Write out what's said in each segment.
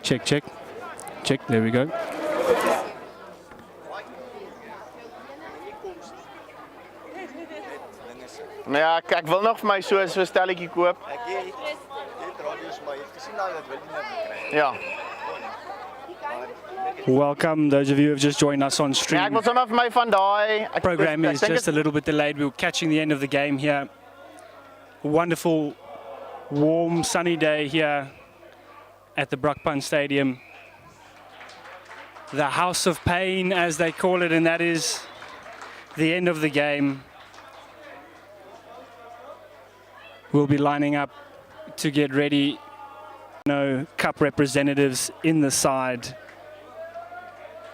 Check, check. Check, there we go. Maar ja, ik wil nog voor mij zo'n stelletje koop. Ja. Welcome, those of you who have just joined us on Ja, stream. ik wil sommer vir my van daai. Program is just a little bit delayed. We're catching the end of the game here. Wonderful, warm, sunny day here at the Brakpan Stadium. The House of Pain, as they call it, and that is the end of the game. We'll be lining up to get ready. No cup representatives in the side.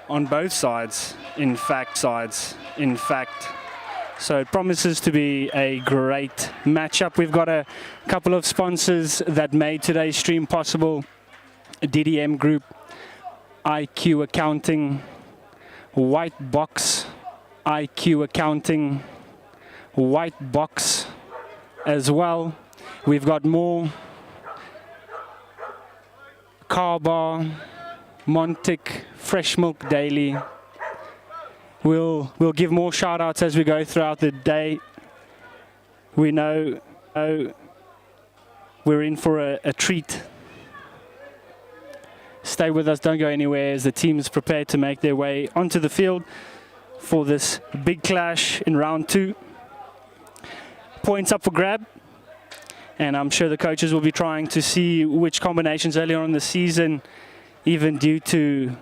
On both sides, in fact. So it promises to be a great matchup. We've got a couple of sponsors that made today's stream possible. DDM Group, IQ Accounting, White Box, IQ Accounting, White Box as well. We've got more. Car Bar, Montic, Fresh Milk Daily. We'll give more shout outs as we go throughout the day. We know we're in for a treat. Stay with us, don't go anywhere as the teams prepare to make their way onto the field for this big clash in round 2. Points up for grab. And I'm sure the coaches will be trying to see which combinations earlier on in the season, even due to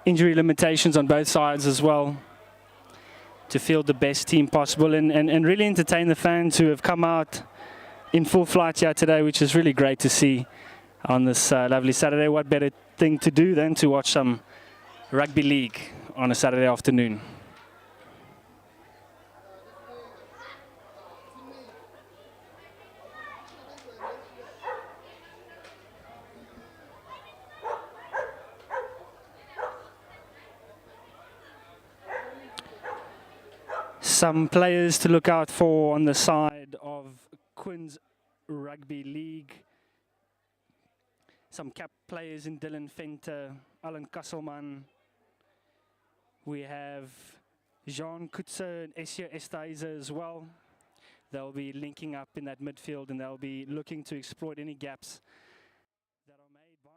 injury limitations on both sides as well, to field the best team possible and really entertain the fans who have come out in full flight here today, which is really great to see on this lovely Saturday. What better thing to do than to watch some rugby league on a Saturday afternoon? Some players to look out for on the side of Quins Rugby League. Some cap players in Dylan Venter, Alan Kasselman. We have Jean Kutzer and Essia Estaiza as well. They'll be linking up in that midfield and they'll be looking to exploit any gaps that are made by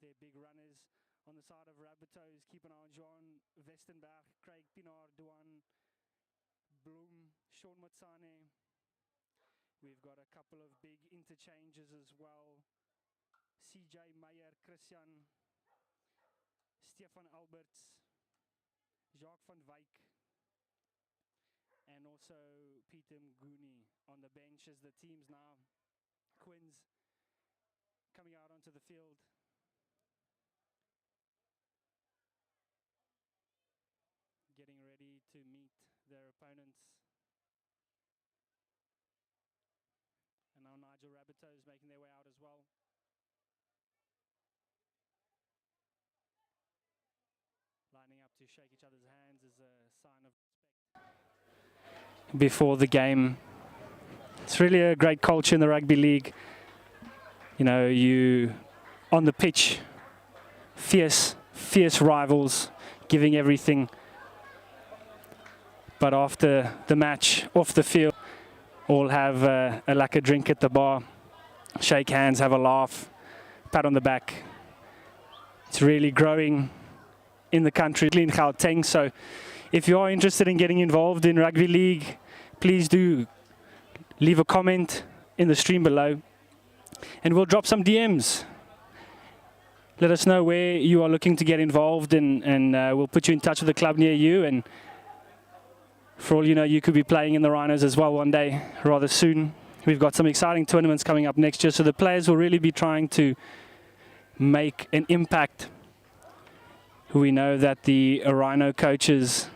their big runners. On the side of Rabbitohs, keep an eye on John Westenberg, Craig Pinar, Duan Bloom, Sean Matsane. We've got a couple of big interchanges as well. CJ Meyer, Christian, Stefan Alberts, Jacques van Wyk, and also Peter Mguni on the bench as the teams now. Quins coming out onto the field. Getting ready to meet their opponents. And now Nigel Rabbitohs making their way out as well. Lining up to shake each other's hands as a sign of respect before the game. It's really a great culture in the rugby league. You know, you on the pitch, fierce rivals, giving everything. But after the match, off the field, all have a lacquer drink at the bar, shake hands, have a laugh, pat on the back. It's really growing in the country, in Gauteng. So if you are interested in getting involved in rugby league, please do leave a comment in the stream below and we'll drop some DMs. Let us know where you are looking to get involved and we'll put you in touch with a club near you. And for all you know, you could be playing in the RHINOs as well one day, rather soon. We've got some exciting tournaments coming up next year, so the players will really be trying to make an impact. We know that the RHINO coaches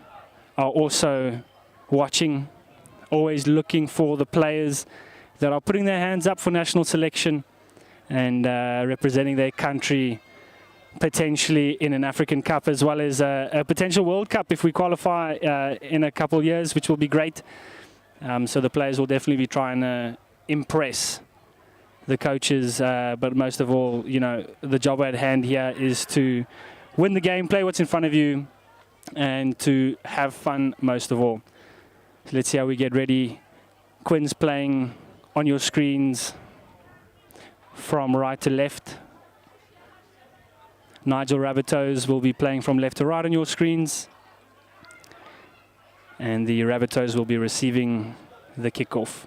are also watching, always looking for the players that are putting their hands up for national selection and representing their country potentially in an African Cup as well as a potential World Cup if we qualify in a couple of years, which will be great. So the players will definitely be trying to impress the coaches, but most of all, you know, the job at hand here is to win the game, play what's in front of you, and to have fun most of all. So let's see how we get ready. Quinn's playing on your screens from right to left. Nigel Rabbitohs will be playing from left to right on your screens. And the Rabbitohs will be receiving the kickoff.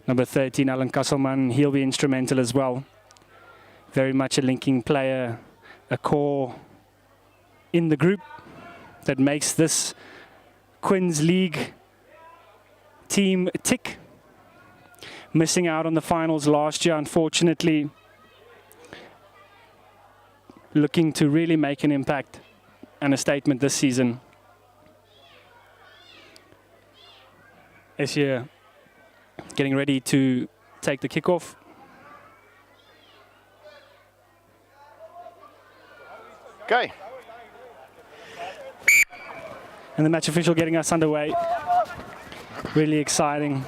Number 13, Alan Kasselman, he'll be instrumental as well. Very much a linking player, a core in the group that makes this Quins League team tick. Missing out on the finals last year, unfortunately. Looking to really make an impact and a statement this season. This year, getting ready to take the kickoff. Okay. And the match official getting us underway. Really exciting.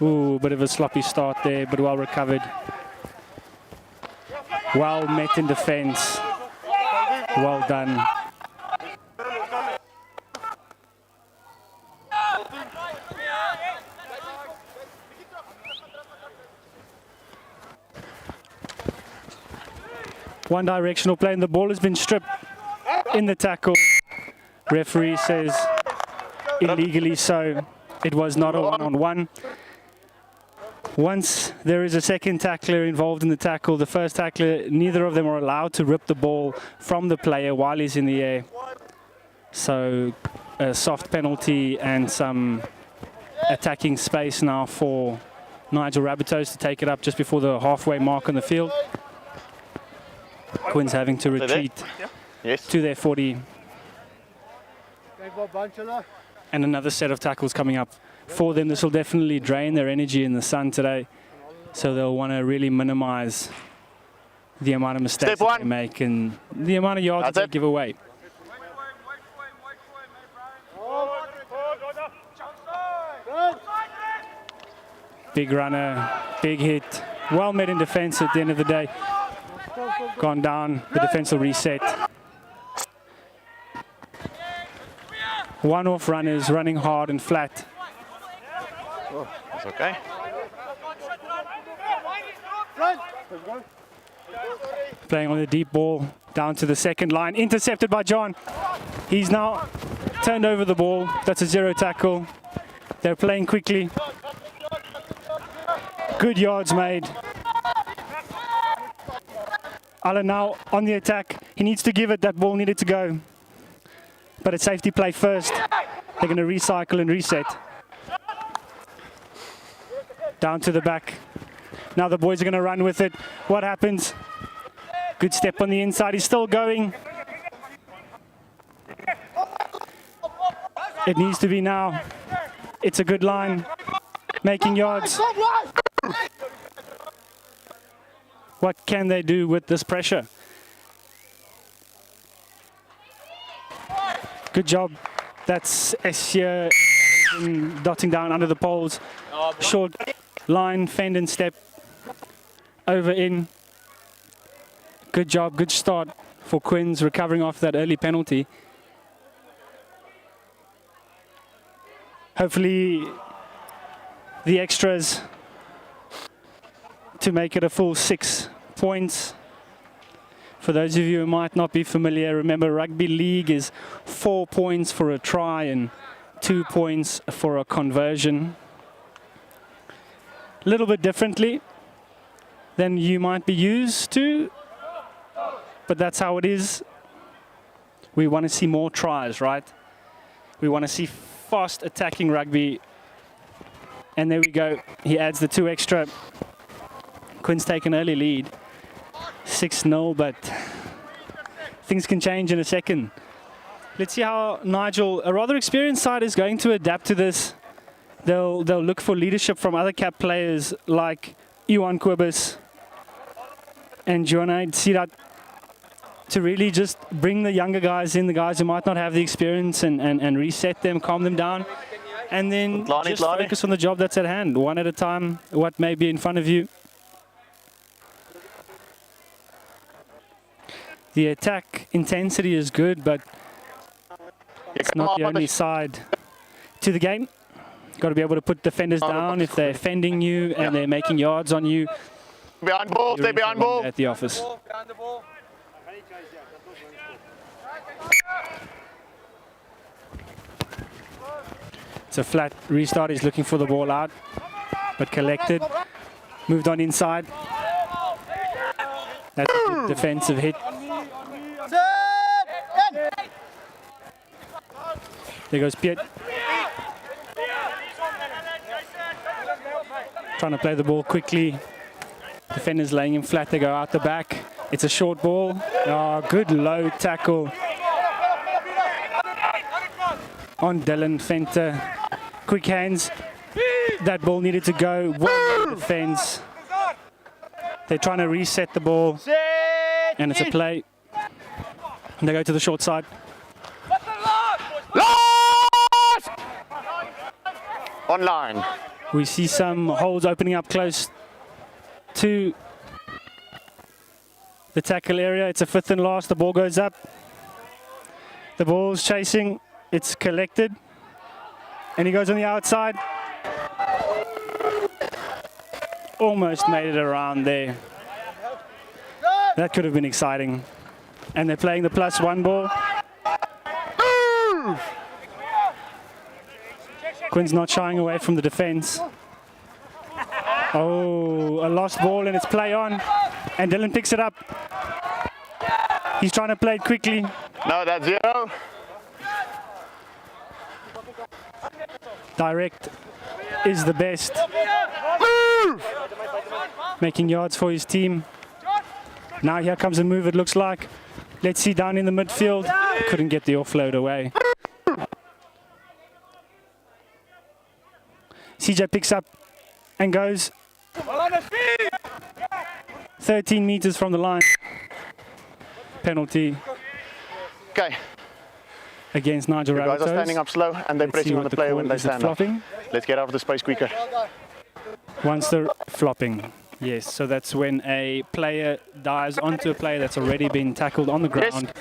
Ooh, bit of a sloppy start there, but well recovered. Well met in defense. Well done. One directional play and the ball has been stripped in the tackle. Referee says illegally so. It was not a one-on-one. Once there is a second tackler involved in the tackle, the first tackler, neither of them are allowed to rip the ball from the player while he's in the air. So a soft penalty and some attacking space now for Nigel Rabbitohs to take it up just before the halfway mark on the field. Quins having to retreat to their 40. And another set of tackles coming up for them. This will definitely drain their energy in the sun today. So they'll want to really minimize the amount of mistakes that they make and the amount of yards that they give away. Big runner, big hit. Well met in defense at the end of the day. Gone down, the defense will reset. One-off runners running hard and flat. Oh, that's okay. Playing on the deep ball, down to the second line, intercepted by John. He's now turned over the ball. That's a zero tackle. They're playing quickly. Good yards made. Alan now on the attack. He needs to give it. That ball needed to go. But it's safety play first. They're going to recycle and reset. Down to the back. Now the boys are going to run with it. What happens? Good step on the inside. He's still going. It needs to be now. It's a good line. Making yards. What can they do with this pressure? Good job. That's Essia dotting down under the poles. Short line, fend and step. Over in. Good job, good start for Quins, recovering off that early penalty. Hopefully the extras to make it a full 6 points. For those of you who might not be familiar, remember rugby league is 4 points for a try and 2 points for a conversion. A little bit differently than you might be used to, but that's how it is. We want to see more tries, right? We want to see fast attacking rugby. And there we go. He adds the 2 extra. Quins take an early lead. 6-0, but things can change in a second. Let's see how Nigel, a rather experienced side, is going to adapt to this. They'll look for leadership from other cap players like Iwan Kobus and Joanna Sirat. to really just bring the younger guys in, the guys who might not have the experience, and reset them, calm them down, and then just focus on the job that's at hand, one at a time, what may be in front of you. The attack intensity is good, but it's not the only side to the game. Got to be able to put defenders down if they're fending you and they're making yards on you. Behind ball, stay behind ball. At the office. It's a flat restart. He's looking for the ball out, but collected. Moved on inside. That's a good defensive hit. There goes Piet. Trying to play the ball quickly. Defenders laying him flat. They go out the back. It's a short ball. Oh, good low tackle on Dylan Venter. Quick hands. That ball needed to go. One defense. They're trying to reset the ball. And it's a play. And they go to the short side. Online. We see some holes opening up close to the tackle area. It's a 5th and last. The ball goes up. The ball's chasing. It's collected. And he goes on the outside. Almost made it around there. That could have been exciting. And they're playing the +1 ball. Quinn's not shying away from the defense. Oh, a lost ball, and it's play on. And Dylan picks it up. He's trying to play it quickly. No, that's 0. Direct is the best. Making yards for his team. Now here comes a move, it looks like. Let's see down in the midfield. Couldn't get the offload away. CJ picks up and goes 13 meters from the line. Penalty. Okay. Against Nigel Rabbitohs. The guys are standing up slow and they're pressing on the player when they stand up. Let's get out of the space quicker. Once they're flopping. Yes, so that's when a player dives onto a player that's already been tackled on the ground.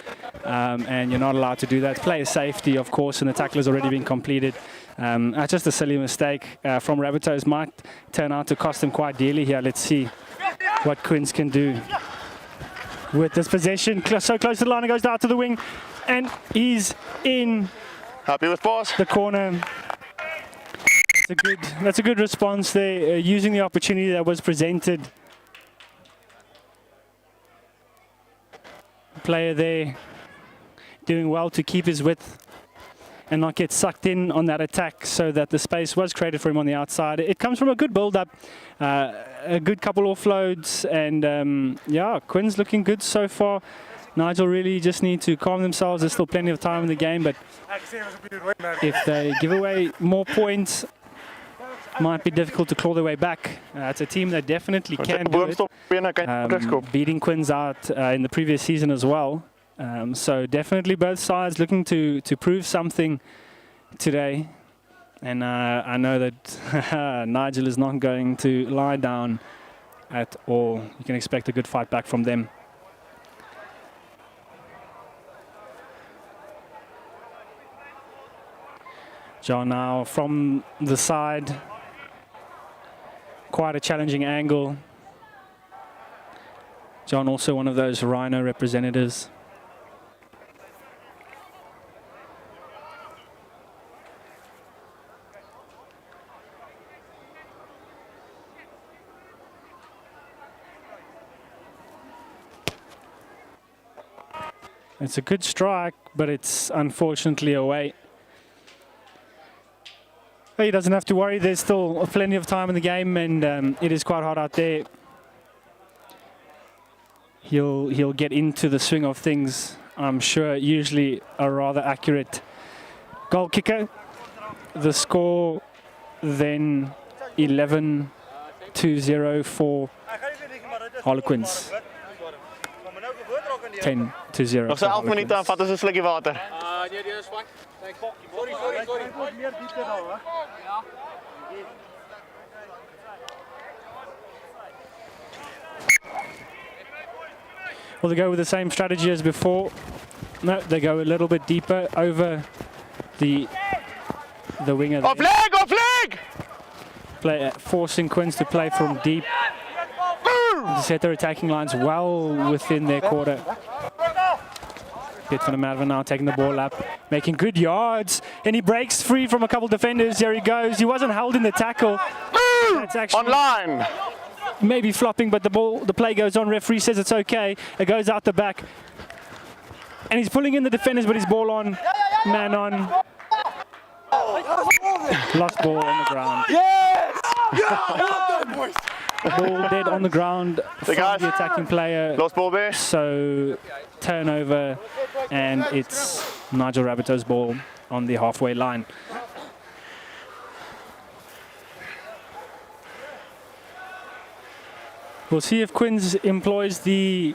And you're not allowed to do that. Player safety, of course, and the tackle has already been completed. That's just a silly mistake from Rabbitohs. Might turn out to cost them quite dearly here. Let's see what Quins can do with this possession. So close to the line, it goes down to the wing, and he's in. Happy with pass? The corner. That's a good response there, using the opportunity that was presented. Player there doing well to keep his width and not get sucked in on that attack, so that the space was created for him on the outside. It comes from a good build-up, a good couple offloads, and yeah, Quinn's looking good so far. Nigel really just need to calm themselves. There's still plenty of time in the game, but if they give away more points, might be difficult to claw their way back. It's a team that definitely can do it. Beating Quins out in the previous season as well. So definitely both sides looking to prove something today. And I know that Nigel is not going to lie down at all. You can expect a good fight back from them. John now from the side. Quite a challenging angle. John also one of those RHINO representatives. It's a good strike, but it's unfortunately away. He doesn't have to worry. There's still plenty of time in the game, and it is quite hot out there. He'll get into the swing of things, I'm sure. Usually a rather accurate goal kicker. The score then 11-0 for Harlequins. 10 2-0. Nog so 11 minuten en vat ons 'n slukkie water. Nee, dit is fyn. Sorry. Well, they go with the same strategy as before. No, they go a little bit deeper over the winger. Off leg! Forcing Quins to play from deep. To set their attacking lines well within their quarter. Bit from the Madvan now, taking the ball up, making good yards, and he breaks free from a couple defenders. There he goes. He wasn't held in the tackle. That's actually online. Maybe flopping, but the play goes on. Referee says it's okay. It goes out the back, and he's pulling in the defenders, but his ball on, man on. Lost ball on the ground. Yes! Well done, boys. Ball dead on the ground from the attacking player. Lost ball there. So turnover, and it's Nigel Rabbitohs' ball on the halfway line. We'll see if Quins employs the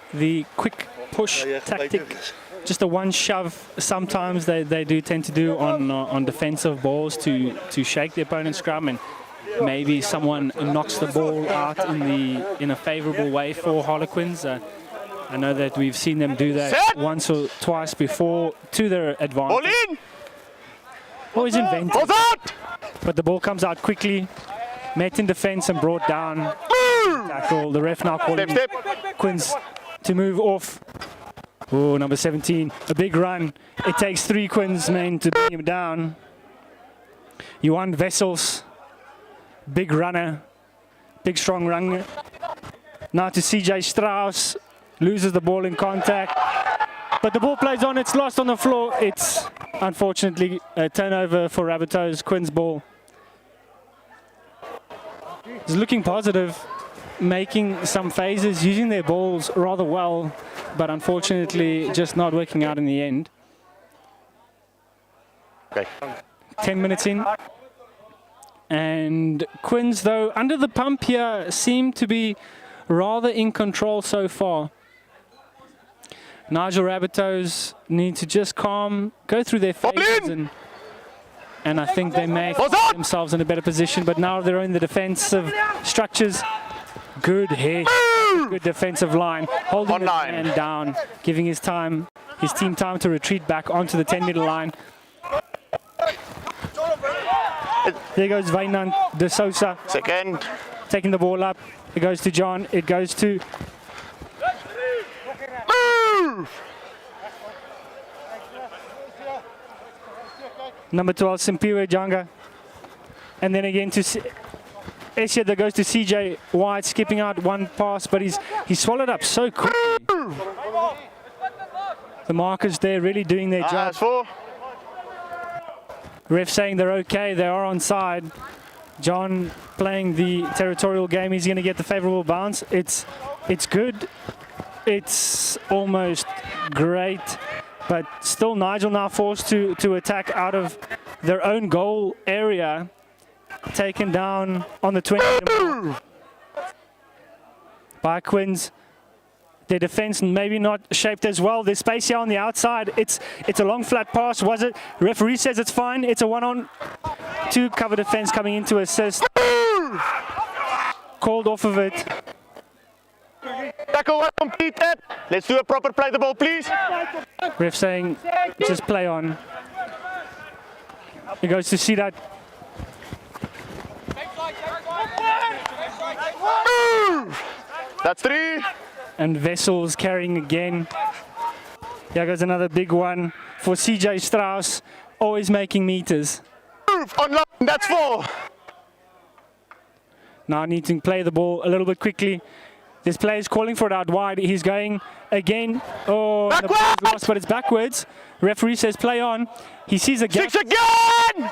quick push tactic. Just a one shove. Sometimes they do tend to do on defensive balls to shake the opponent's scrum, and maybe someone knocks the ball out in a favourable way for Harlequins. I know that we've seen them do that once or twice before to their advantage. Ball in! Always inventive. Ball's out! But the ball comes out quickly, met in defence and brought down. Tackle. The ref now calling Quins to move off. Oh, number 17, a big run. It takes 3 Quins men to bring him down. Johan Wessels, big runner, big strong runner. Now to CJ Strauss, loses the ball in contact. But the ball plays on, it's lost on the floor. It's unfortunately a turnover for Rabbitohs. Quins' ball. It's looking positive, making some phases, using their balls rather well, but unfortunately just not working out in the end. Okay. 10 minutes in. And Quins, though, under the pump here, seem to be rather in control so far. Nigel Rabbitohs need to just calm, go through their phases, and I think they may find themselves in a better position, but now they're in the defensive structures. Good hit, good defensive line, holding the man down, giving his team time to retreat back onto the 10-meter line. There goes Wynand de Sousa. Second. Taking the ball up. It goes to John. It goes to... Number 12, Simpiwe Janga. And then again to Essia, that goes to CJ White, skipping out one pass, but he's swallowed up so quickly. The markers there really doing their job. Ref saying they're okay, they are onside. John playing the territorial game, he's going to get the favourable bounce. It's good. It's almost great. But still Nigel now forced to attack out of their own goal area. Taken down on the 20 by Quins. Their defense maybe not shaped as well. There's space here on the outside. It's a long flat pass, was it? Referee says it's fine. It's a 1-on-2 cover defense coming in to assist. Called off of it. Tackle was completed. Let's do a proper play the ball, please. Ref saying just play on. He goes to see that. That's 3. And Wessels carrying again. Here goes another big one for CJ Strauss, always making meters. Online, that's 4. Now needing to play the ball a little bit quickly. This player is calling for it out wide. He's going again. Oh, the ball is lost, but it's backwards. Referee says play on. He sees a gap. 6 again!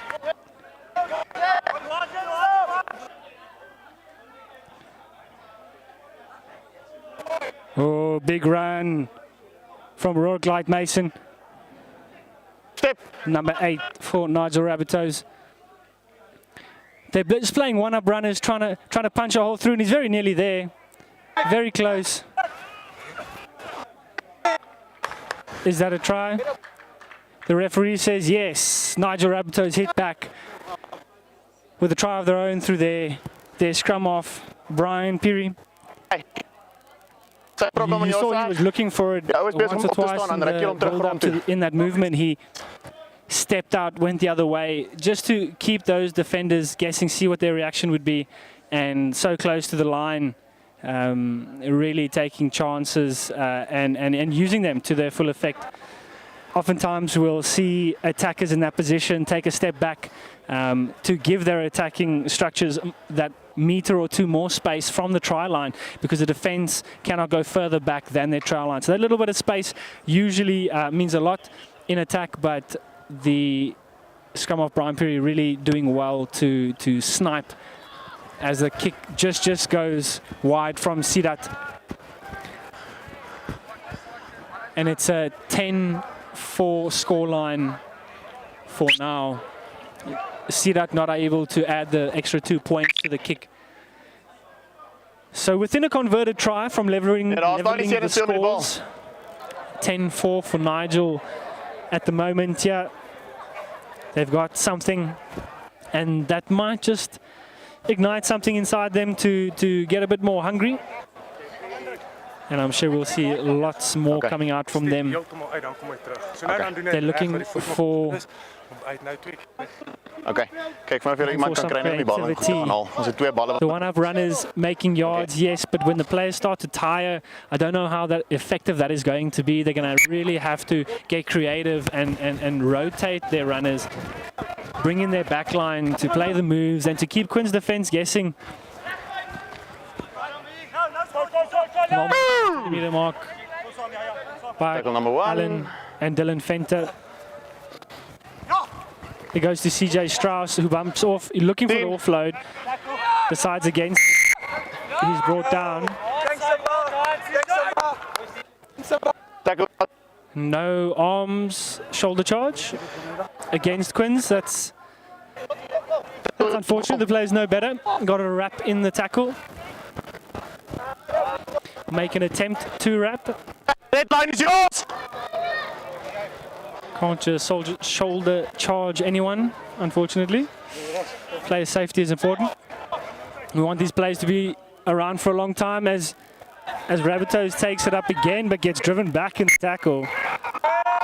Oh, big run from Rourke Light Mason. Step. Number 8 for Nigel Rabbitohs. They're just playing one-up runners, trying to punch a hole through, and he's very nearly there. Very close. Is that a try? The referee says yes. Nigel Rabbitohs hit back with a try of their own through their scrum off Brian Peary. You saw he was looking for it once or twice in the build-up in that movement. He stepped out, went the other way, just to keep those defenders guessing, see what their reaction would be, and so close to the line, really taking chances and using them to their full effect. Oftentimes we'll see attackers in that position take a step back to give their attacking structures that meter or two more space from the try line, because the defense cannot go further back than their try line. So that little bit of space usually means a lot in attack, but the scrum off Brian Peary really doing well to snipe as the kick just goes wide from Sidat. And it's a 10-4 scoreline for now. Sidat not able to add the extra 2 points to the kick. So within a converted try from leveling the scores, 10-4 for Nigel at the moment. Yeah, they've got something, and that might just ignite something inside them to get a bit more hungry. And I'm sure we'll see lots more coming out from them. They're looking for the one-up runners making yards, yes, but when the players start to tire, I don't know how effective that is going to be. They're going to really have to get creative and rotate their runners, bring in their back line to play the moves and to keep Quinn's defense guessing. Meter mark by Allen and Dylan Fenter. It goes to CJ Strauss, who bumps off, looking for the offload, decides against. He's brought down. No arms, shoulder charge against Quins. That's unfortunate. The players know better. Got a wrap in the tackle. Make an attempt to wrap. Red line is yours! Can't just shoulder charge anyone, unfortunately. Player safety is important. We want these players to be around for a long time as Rabbitohs takes it up again, but gets driven back in the tackle.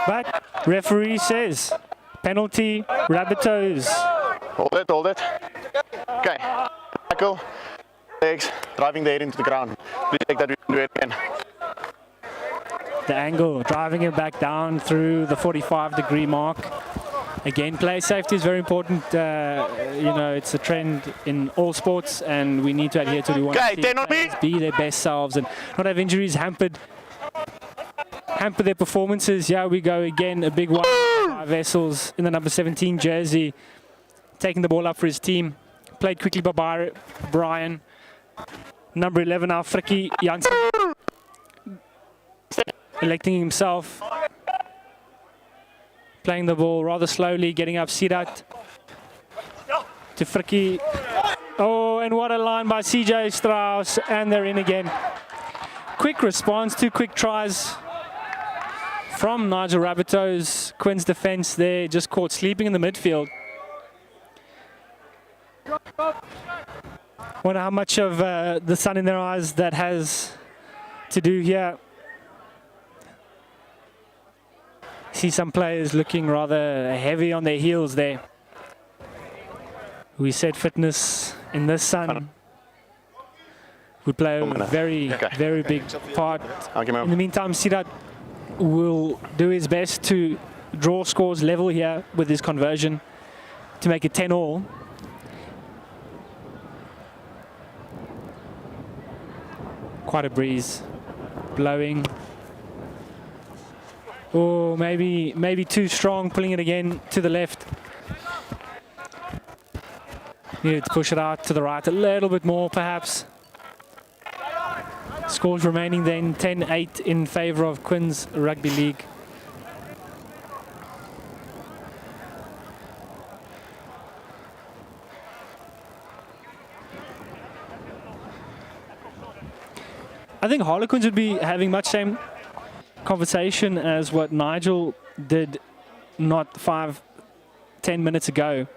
But referee says, penalty, Rabbitohs. Hold it. Okay, tackle, legs, driving the head into the ground. Please take that, we can do it again. The angle, driving it back down through the 45-degree mark. Again, player safety is very important. You know, it's a trend in all sports, and we need to adhere to it. We want to see players be their best selves and not have injuries hamper their performances. Yeah, we go again, a big one. Vessels in the number 17 jersey, taking the ball up for his team. Played quickly by Brian. Number 11 now, Frikkie Jansen. Electing himself, playing the ball rather slowly, getting up Sidat to Frikkie. Oh, and what a line by CJ Strauss, and they're in again. Quick response, 2 quick tries from Nigel Rabbitohs. Quinn's defense there, just caught sleeping in the midfield. Wonder how much of the sun in their eyes that has to do here. See some players looking rather heavy on their heels there. We said fitness in this sun would play a very, very big part. In the meantime, Sidat will do his best to draw scores level here with his conversion to make it 10-all. Quite a breeze blowing. Oh, maybe too strong, pulling it again to the left. Needed to push it out to the right a little bit more, perhaps. Scores remaining then 10-8 in favor of Quinn's Rugby League. I think Harlequins would be having much same conversation as what Nigel did not 5-10 minutes ago.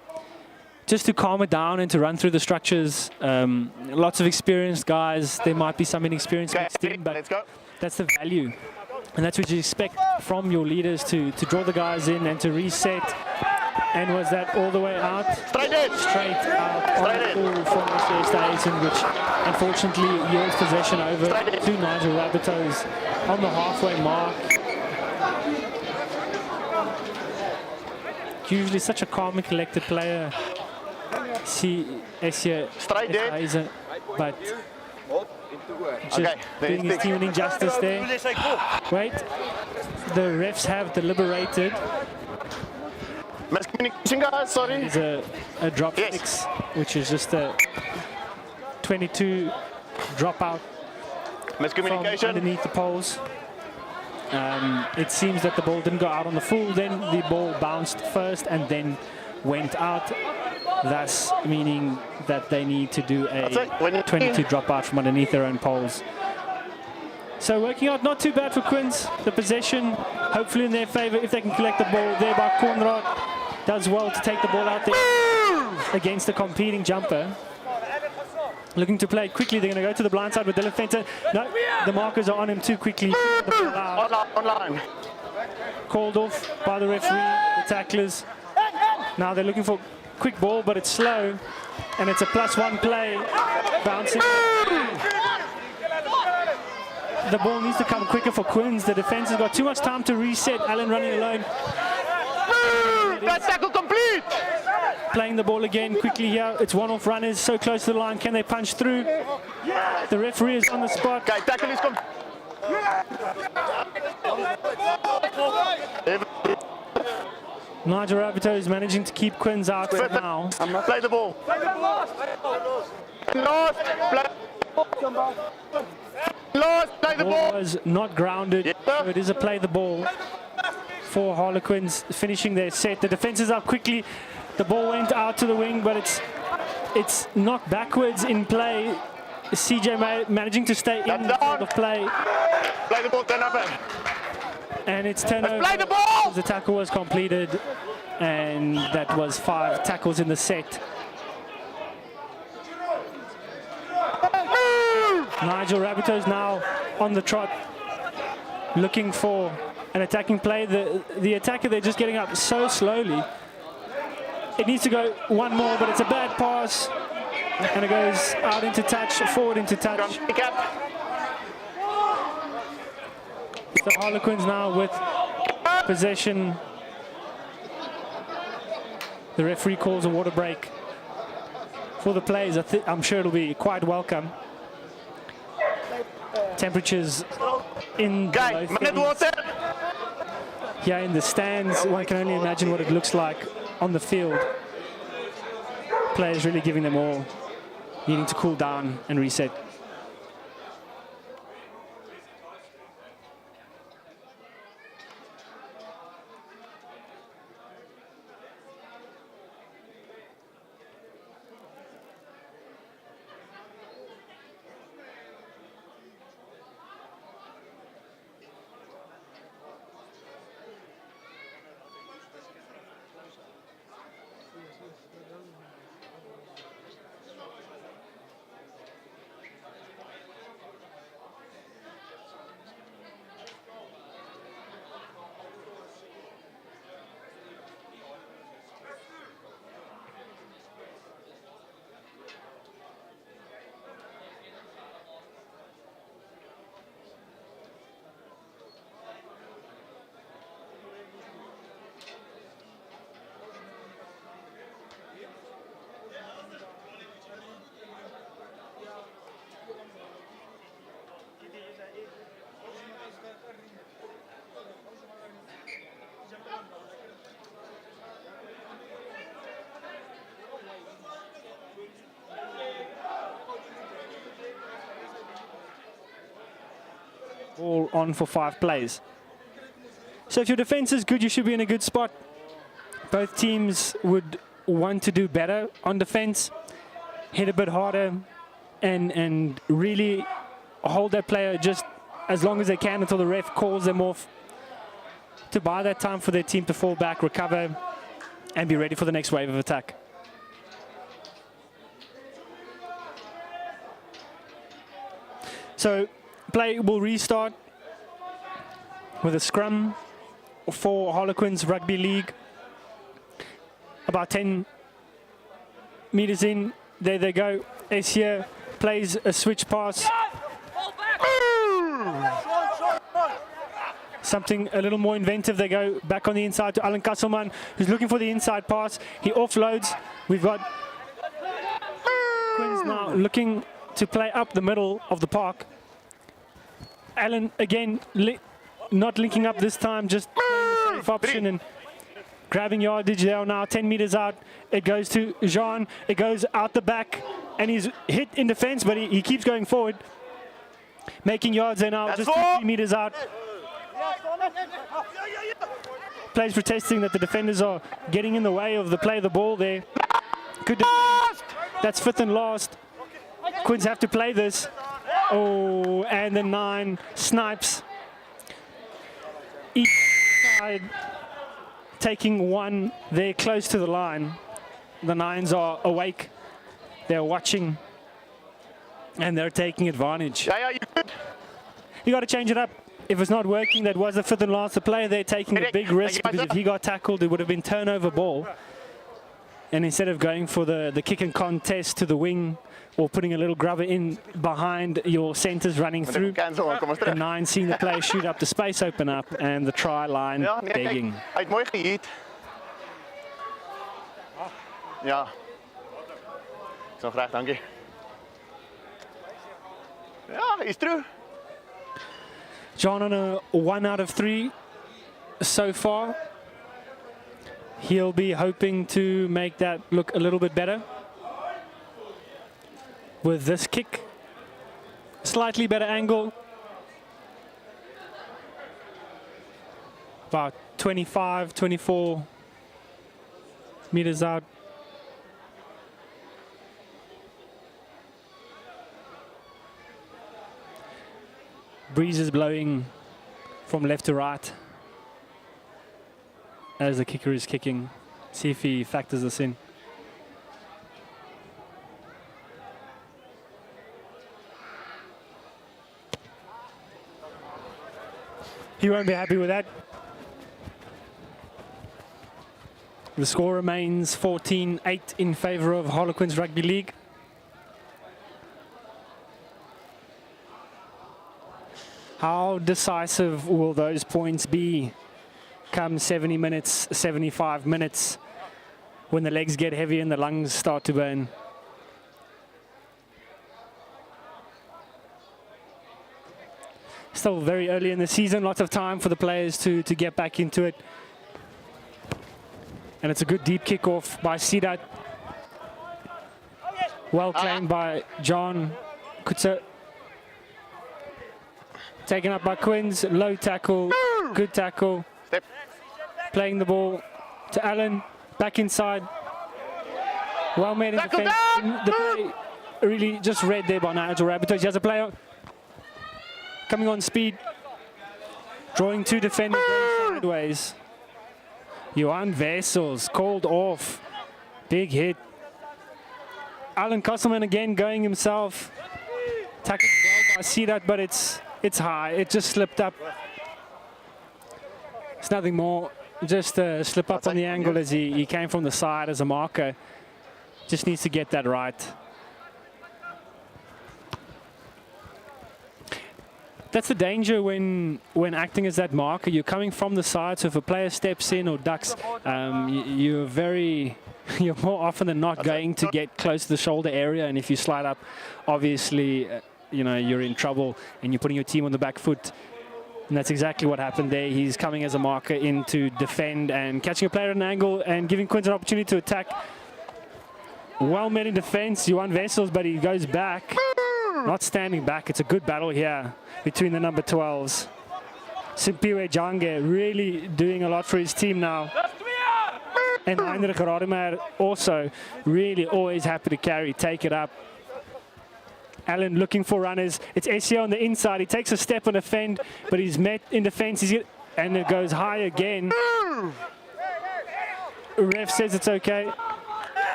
Just to calm it down and to run through the structures. Lots of experienced guys. There might be some inexperienced mixed in, but let's go. that's the value. And that's what you expect from your leaders, to draw the guys in and to reset. And was that all the way out? Straight in. Straight out on the full from Ayton, which unfortunately yields possession over to Nigel Rabbitohs on the halfway mark. Usually such a calm and collected player. See, Straight in. But just doing his team an injustice there. Wait, the refs have deliberated. Miscommunication, guys, sorry. There's a drop six, which is just a 22 dropout from Miscommunication. underneath the poles. It seems that the ball didn't go out on the full, then the ball bounced first and then went out, thus meaning that they need to do a 22 dropout from underneath their own poles. So working out not too bad for Quins. The possession hopefully in their favour if they can collect the ball there by Conrad. Does well to take the ball out there against the competing jumper. Looking to play quickly. They're going to go to the blind side with Dylan Fenter. No, the markers are on him too quickly. The ball out. Online. Called off by the referee, the tacklers. Now they're looking for quick ball, but it's slow. And it's a +1 play. Bouncing. The ball needs to come quicker for Quins. The defense has got too much time to reset. Allen running alone. That tackle complete. Playing the ball again quickly here. It's one-off runners so close to the line. Can they punch through? The referee is on the spot. Okay, tackle is complete. Nigel Rabbitohs is managing to keep Quins out for now. Play the ball. Lost. Play the Ball ball. was not grounded. So it is a play the ball for Harlequins finishing their set. The defense is up quickly. The ball went out to the wing, but it's knocked backwards in play. CJ managing to stay in the field of play. Play the ball, turn up. And it's turnover. Play the ball. The tackle was completed, and that was 5 tackles in the set. Nigel Rabbitohs now on the trot, looking for an attacking play. The attacker, they're just getting up so slowly. It needs to go one more, but it's a bad pass. And it goes out into touch, forward into touch. So Harlequins now with possession. The referee calls a water break for the players. I'm sure it'll be quite welcome. Temperatures in the low 30s. Here in the stands, one can only imagine what it looks like on the field. Players really giving them all, needing to cool down and reset. All on for 5 plays. So if your defense is good, you should be in a good spot. Both teams would want to do better on defense, hit a bit harder, and really hold that player just as long as they can until the ref calls them off, to buy that time for their team to fall back, recover, and be ready for the next wave of attack. So play will restart with a scrum for Harlequins Rugby League. About 10 meters in, there they go. Ace here plays a switch pass. Something a little more inventive. They go back on the inside to Alan Kasselman, who's looking for the inside pass. He offloads. We've got Quins now looking to play up the middle of the park. Alan again not linking up this time, just playing the safe option and grabbing yardage. They are now 10 meters out. It goes to Jean. It goes out the back, and he's hit in defense, but he keeps going forward, making yards. They're now just 3 meters out. Players protesting that the defenders are getting in the way of the play of the ball there. Good defense. That's 5th and last. Quins have to play this. Oh, and the 9 snipes. Each side taking one there close to the line. The 9s are awake. They're watching. And they're taking advantage. Yeah, you good. You got to change it up. If it's not working, that was the 5th and last. The player there taking a big risk, because if he got tackled, it would have been turnover ball. And instead of going for the kick and contest to the wing, or putting a little grubber in behind your centres running through, the 9 seeing the player shoot up, the space open up, and the try line begging. Hy het mooi gehiet. Ja. Is nog reg, dankie. Ja, he's through. John on a 1 out of 3 so far. He'll be hoping to make that look a little bit better with this kick. Slightly better angle. About 25, 24 meters out. Breeze is blowing from left to right as the kicker is kicking. See if he factors this in. He won't be happy with that. The score remains 14-8 in favor of Harlequins Rugby League. How decisive will those points be come 70 minutes, 75 minutes, when the legs get heavy and the lungs start to burn? Still very early in the season, lots of time for the players to get back into it. And it's a good deep kickoff by Sidat. Well claimed by John Kutzer. Taken up by Quins, low tackle, good tackle. Step. Playing the ball to Allen, back inside. Well made in defense. The play really just read there by Nigel Rabbitohs. He has a player coming on speed, drawing 2 defenders sideways. Johan Wessels called off. Big hit. Alan Kasselman again going himself. Tackled well by Sidat, but it's high. It just slipped up. It's nothing more. Just a slip up on the angle as he came from the side as a marker. Just needs to get that right. That's the danger when acting as that marker. You're coming from the side, so if a player steps in or ducks, you're more often than not going to get close to the shoulder area, and if you slide up, obviously, you're in trouble and you're putting your team on the back foot. And that's exactly what happened there. He's coming as a marker in to defend and catching a player at an angle and giving Quins an opportunity to attack. Well met in defense, Johan Wessels, but he goes back. Not standing back. It's a good battle here between the number 12s. Simpiwe Jange really doing a lot for his team now. And Heinrich Radimer also really always happy to carry, take it up. Allen looking for runners. It's SCO on the inside. He takes a step on a fend, but he's met in defense. And it goes high again. Ref says it's okay.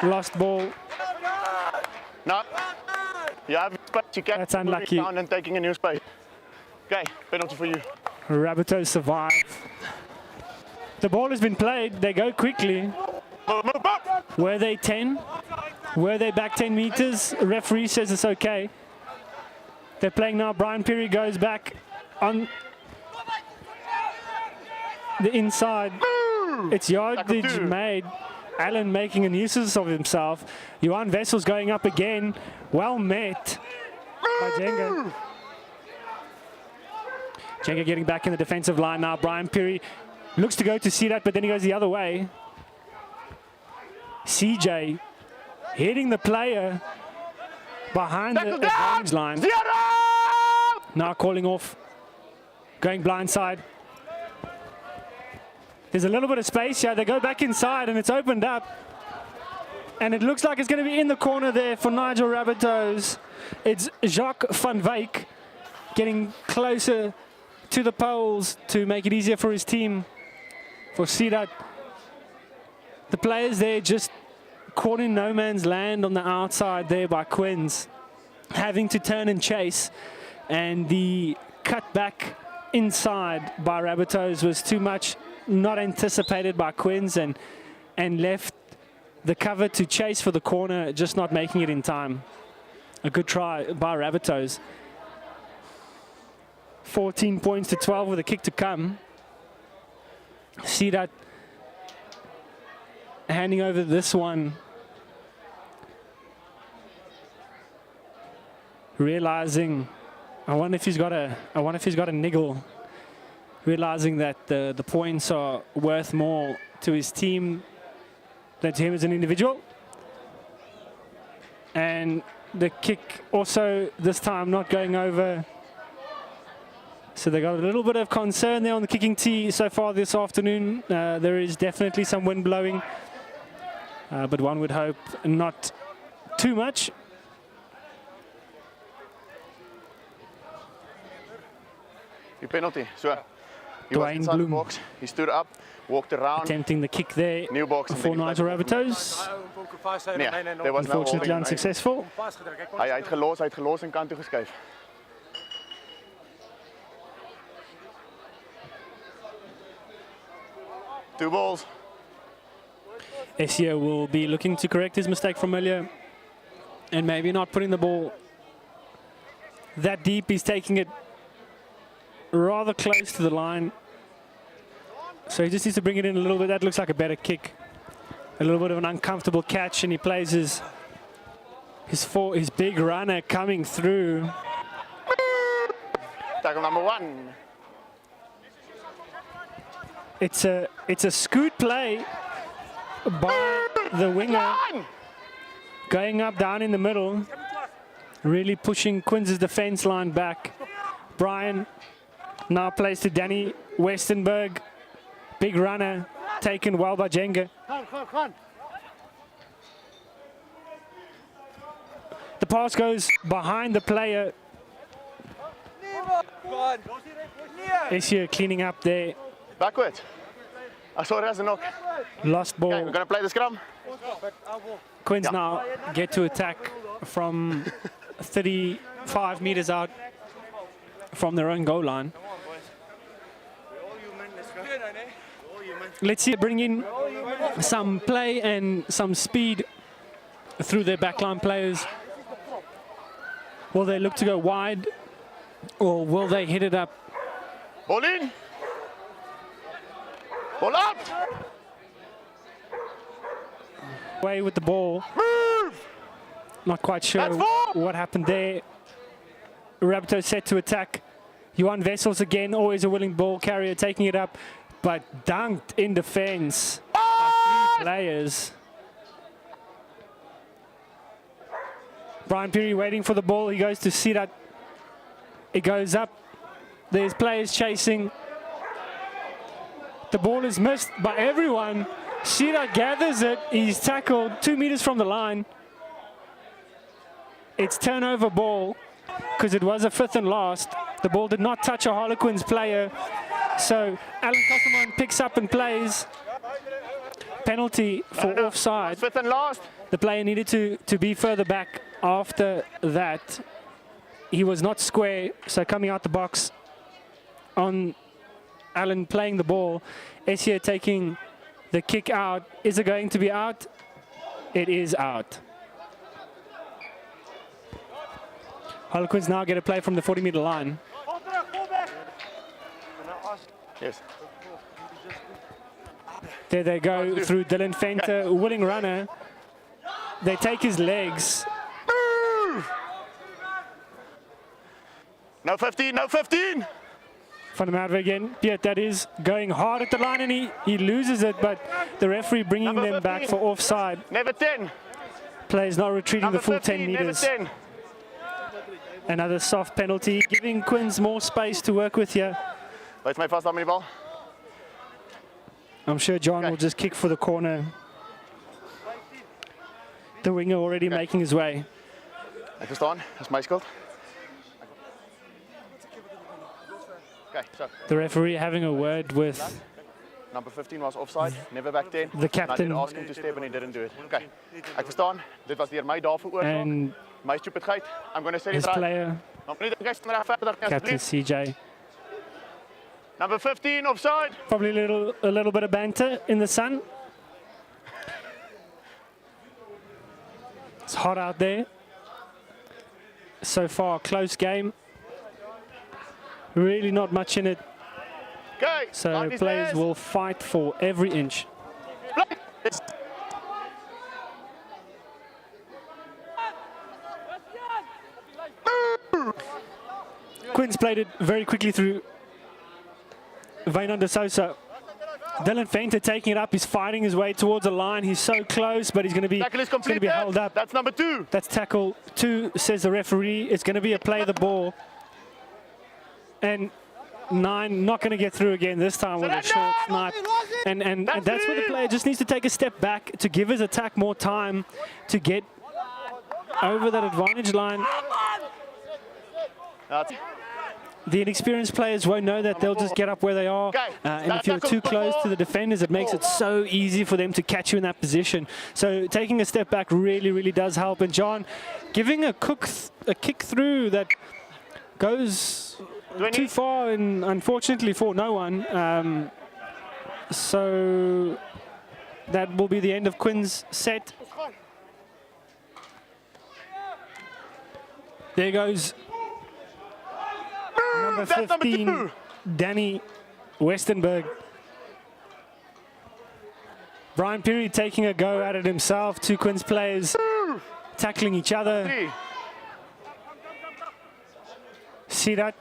Lost ball. No. You have space. You can't That's unlucky. down and taking a new space. Okay, penalty for you. Rabbitohs survive. The ball has been played. They go quickly. Move up. Were they 10? Were they back 10 meters? Referee says it's okay. They're playing now. Brian Peary goes back on the inside. It's yardage made. Allen making a nuisance of himself. Johan Wessels going up again. Well met by Jenga. Jenga getting back in the defensive line now. Brian Peary looks to go to see that, but then he goes the other way. CJ hitting the player behind the advantage line. Now calling off, going blindside. There's a little bit of space here. They go back inside and it's opened up. And it looks like it's going to be in the corner there for Nigel Rabbitohs. It's Jacques van Wyk getting closer to the poles to make it easier for his team. For Sidat, the players there just caught in no man's land on the outside there by Quins, having to turn and chase. And the cut back inside by Rabbitohs was too much, not anticipated by Quins, and left the cover to chase for the corner, just not making it in time. A good try by Rabbitohs. 14 points to 12 with a kick to come. See that handing over this one. Realizing, I wonder if he's got a niggle. Realizing that the points are worth more to his team than to him as an individual. And the kick also this time not going over. So they got a little bit of concern there on the kicking tee so far this afternoon. There is definitely some wind blowing, but one would hope not too much. Your penalty. So he Dwayne was inside Bloom. the box. He stood up, walked around. Attempting the kick there New box for Nigel Rabbitohs. Nee, there was no Unfortunately holding. unsuccessful. Hy het gelos en kant toe geskuif. Two balls. SCO will be looking to correct his mistake from earlier and maybe not putting the ball that deep. He's taking it rather close to the line. So he just needs to bring it in a little bit. That looks like a better kick. A little bit of an uncomfortable catch, and he plays his big runner coming through. Tackle number 1. It's a scoot play by the winger, going up down in the middle, really pushing Quins' defense line back. Brian now plays to Danny Westenberg. Big runner, taken well by Jenga. The pass goes behind the player. SCO cleaning up there. Backwards. I saw it as a knock. Lost ball. Okay, we're going to play the scrum. Quins now get to attack from 35 meters out from their own goal line. Let's see it bring in some play and some speed through their backline players. Will they look to go wide, or will they hit it up? Ball in. Ball out. Away with the ball. Move. Not quite sure That's four. what happened there. Rabbitohs set to attack. Johan Wessels again, always a willing ball carrier, taking it up, but dunked in defense by 3 players. Brian Peary waiting for the ball. He goes to see that. It goes up. There's players chasing. The ball is missed by everyone. Shira gathers it. He's tackled 2 meters from the line. It's turnover ball because it was a 5th and last. The ball did not touch a Harlequins player. So Alan Kosterman picks up and plays. Penalty for offside. 5th and last. The player needed to be further back after that. He was not square, so coming out the box on Alan playing the ball. Essia taking the kick out. Is it going to be out? It is out. Harlequins now get a play from the 40-meter line. Yes. There they go through Dylan Venter, willing runner. They take his legs. No 15, no 15. Van der Merwe again. Piet, that is going hard at the line and he loses it, but the referee bringing them back for offside. Never 10. Players not retreating the full 10 15, meters. Never 10. Another soft penalty, giving Quins more space to work with here. Where's my first dummy ball? I'm sure John will just kick for the corner. The winger already making his way. Ek verstaan, is my skuld. Okay, so The referee having a word with number 15 was offside, never back 10. the captain. I did ask him to step and he didn't do it. Okay, ek verstaan, dit was deur my daar veroorsaak. And My stupidheid. I'm going to say his it right. player, Captain CJ. Number 15 offside. Probably a little bit of banter in the sun. It's hot out there. So far, close game. Really not much in it. Okay. So players will fight for every inch. Quins played it very quickly through Wynand de Sousa. Dylan Venter taking it up. He's fighting his way towards the line. He's so close, but he's going to be held up. That's number 2. That's tackle 2, says the referee. It's going to be a play of the ball. And 9 not going to get through again this time with a short snipe. And that's where the player just needs to take a step back to give his attack more time to get over that advantage line. The inexperienced players won't know that. They'll just get up where they are. And if you're too close to the defenders, it makes it so easy for them to catch you in that position. So taking a step back really, really does help. And John giving a kick through that goes too far, and unfortunately for no one. So that will be the end of Quins' set. There goes number 15, Danny Westenberg. Brian Peary taking a go at it himself. 2 Quins players tackling each other. See that?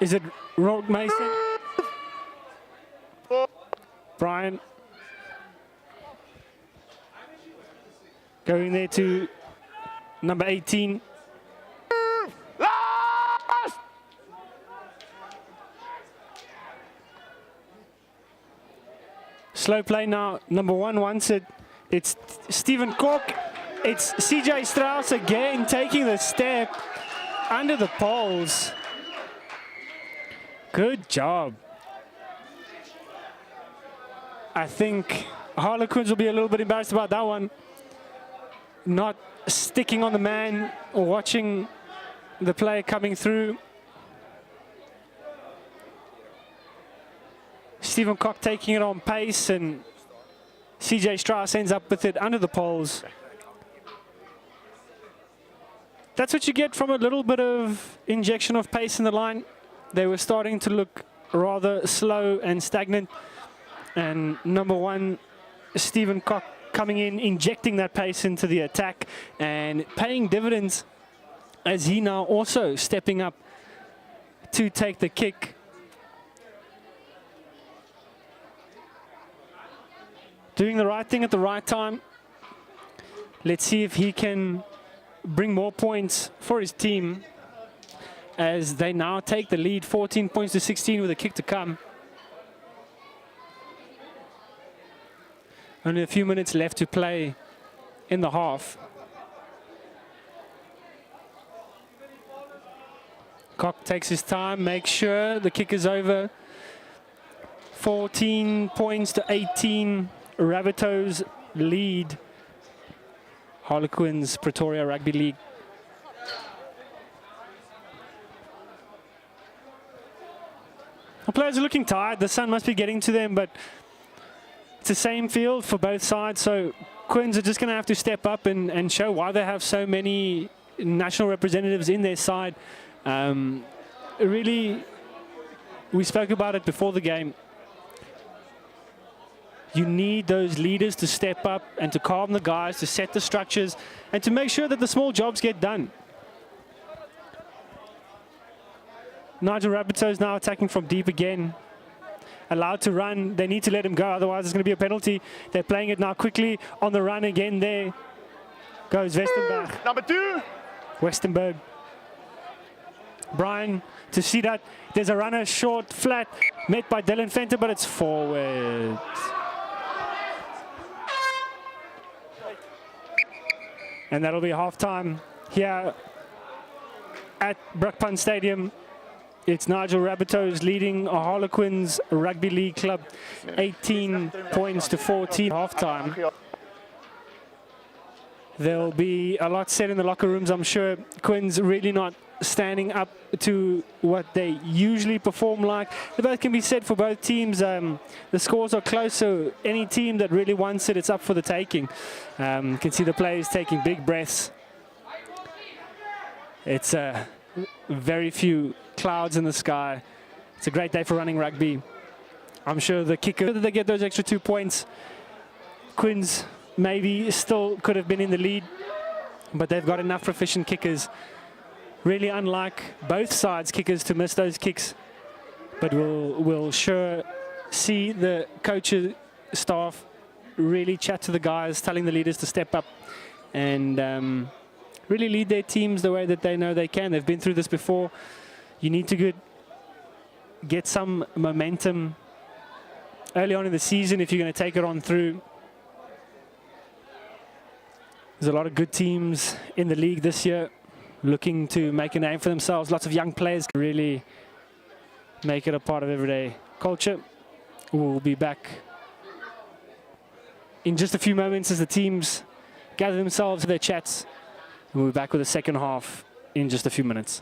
Is it Rogue Mason? Brian going there to number 18. Slow play now. Number 1 wants it. It's Stephen Cook. It's CJ Strauss again taking the step under the poles. Good job. I think Harlequins will be a little bit embarrassed about that one. Not sticking on the man or watching the play coming through. Stephen Cock taking it on pace, and CJ Strauss ends up with it under the poles. That's what you get from a little bit of injection of pace in the line. They were starting to look rather slow and stagnant. And number 1, Stephen Cock coming in, injecting that pace into the attack and paying dividends as he now also stepping up to take the kick. Doing the right thing at the right time. Let's see if he can bring more points for his team as they now take the lead, 14 points to 16 with a kick to come. Only a few minutes left to play in the half. Cock takes his time, makes sure the kick is over. 14 points to 18. Rabbitohs lead Harlequins Pretoria Rugby League. The players are looking tired. The sun must be getting to them, but it's the same field for both sides. So Quins are just going to have to step up and show why they have so many national representatives in their side. Really, we spoke about it before the game. You need those leaders to step up and to calm the guys, to set the structures, and to make sure that the small jobs get done. Nigel Rabbitohs now attacking from deep again. Allowed to run. They need to let him go, otherwise there's going to be a penalty. They're playing it now quickly on the run again there. Goes Westenberg. Number 2. Westenberg. Brian to see that. There's a runner short, flat, met by Dylan Fenter, but it's forward. And that'll be half-time here at Brakpan Stadium. It's Nigel Rabbitohs leading a Harlequins Rugby League club, 18 points to 14 half-time. There'll be a lot said in the locker rooms, I'm sure. Quins really not standing up to what they usually perform like. That can be said for both teams. The scores are close, so any team that really wants it, it's up for the taking. You can see the players taking big breaths. It's very few clouds in the sky. It's a great day for running rugby. I'm sure the kicker, that they get those extra 2 points. Quins maybe still could have been in the lead, but they've got enough proficient kickers. Really unlike both sides kickers to miss those kicks, but we'll sure see the coaches, staff really chat to the guys, telling the leaders to step up and really lead their teams the way that they know they can. They've been through this before. You need to get some momentum early on in the season if you're going to take it on through. There's a lot of good teams in the league this year looking to make a name for themselves. Lots of young players can really make it a part of everyday culture. We'll be back in just a few moments as the teams gather themselves for their chats. We'll be back with the second half in just a few minutes.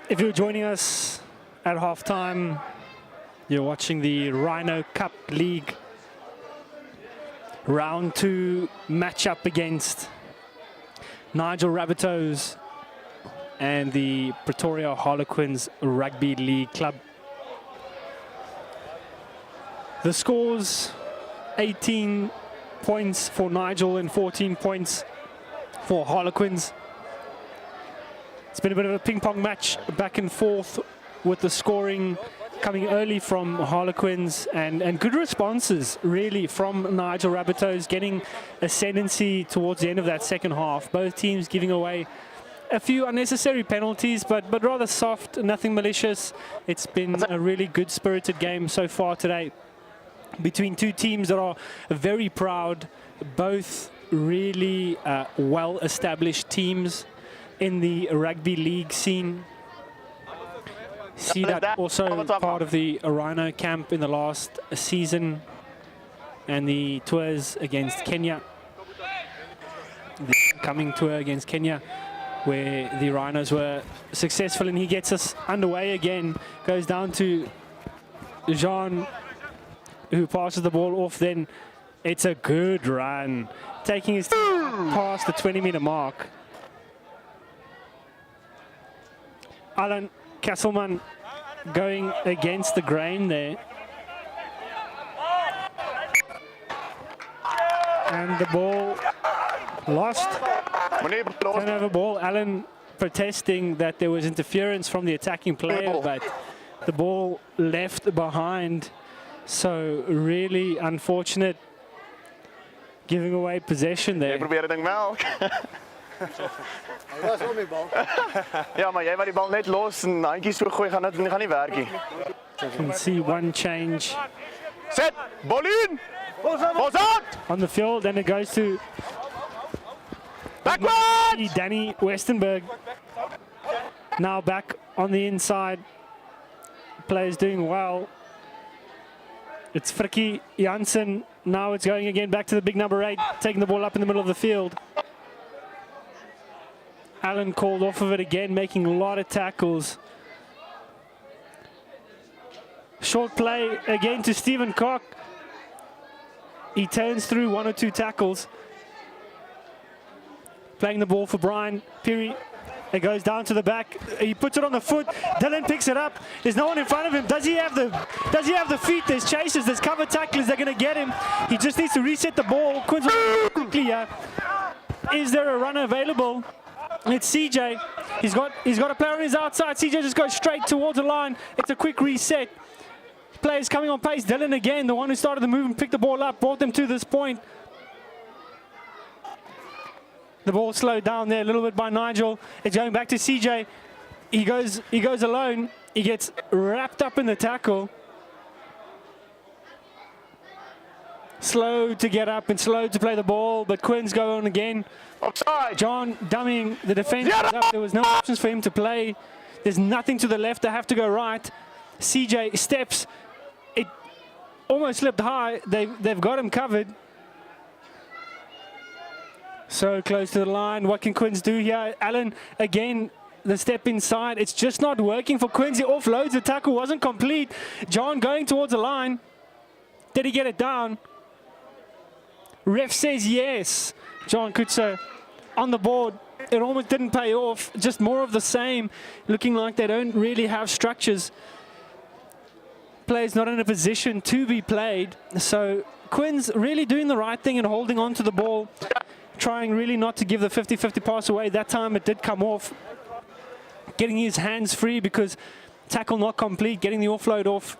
If you're joining us at halftime, you're watching the RHINO Cup League round 2 matchup against Nigel Rabbitohs and the Pretoria Harlequins Rugby League Club. The scores: 18 points for Nigel and 14 points for Harlequins. It's been a bit of a ping-pong match, back and forth, with the scoring coming early from Harlequins and good responses really from Nigel Rabbitohs, getting ascendancy towards the end of that second half. Both teams giving away a few unnecessary penalties, but rather soft, nothing malicious. It's been a really good spirited game so far today between two teams that are very proud, both really well-established teams in the rugby league scene. See that also part of the RHINO camp in the last season and the tours against Kenya, the coming tour against Kenya, where the RHINOs were successful, and he gets us underway again. Goes down to Jean, who passes the ball off. Then it's a good run, taking his team past the 20-meter mark. Alan Castleman going against the grain there. And the ball lost. Turnover ball. Alan protesting that there was interference from the attacking player, but the ball left behind. So really unfortunate, giving away possession there. Ja, maar jij wou die bal net los en handjies so gooi, gaan nie werk nie. Can see one change. Set, ball in! Balls out! On the field, and it goes to Backward! Danny Westenberg. Now back on the inside. Players doing well. It's Frikkie Jansen. Now it's going again back to the big number 8, taking the ball up in the middle of the field. Allen called off of it again, making a lot of tackles. Short play again to Stephen Koch. He turns through 1 or 2 tackles. Playing the ball for Brian Peary. It goes down to the back. He puts it on the foot. Dylan picks it up. There's no one in front of him. Does he have the feet? There's chasers. There's cover tacklers. They're going to get him. He just needs to reset the ball. Quinns quickly here. Is there a runner available? It's CJ. He's got a player on his outside. CJ just goes straight towards the line. It's a quick reset. Players coming on pace. Dylan again, the one who started the move and picked the ball up, brought them to this point. The ball slowed down there a little bit by Nigel. It's going back to CJ. He goes alone. He gets wrapped up in the tackle. Slow to get up and slow to play the ball, but Quinns go on again. Offside. John dummying the defense up. There was no options for him to play. There's nothing to the left. They have to go right. CJ steps. It almost slipped high. They've got him covered. So close to the line. What can Quinns do here? Allen again, the step inside. It's just not working for Quinns. He offloads. The tackle wasn't complete. John going towards the line. Did he get it down? Ref says yes. John Kutso on the board. It almost didn't pay off. Just more of the same. Looking like they don't really have structures. Players not in a position to be played. So Quinns really doing the right thing and holding on to the ball. Trying really not to give the 50-50 pass away. That time it did come off. Getting his hands free because tackle not complete. Getting the offload off.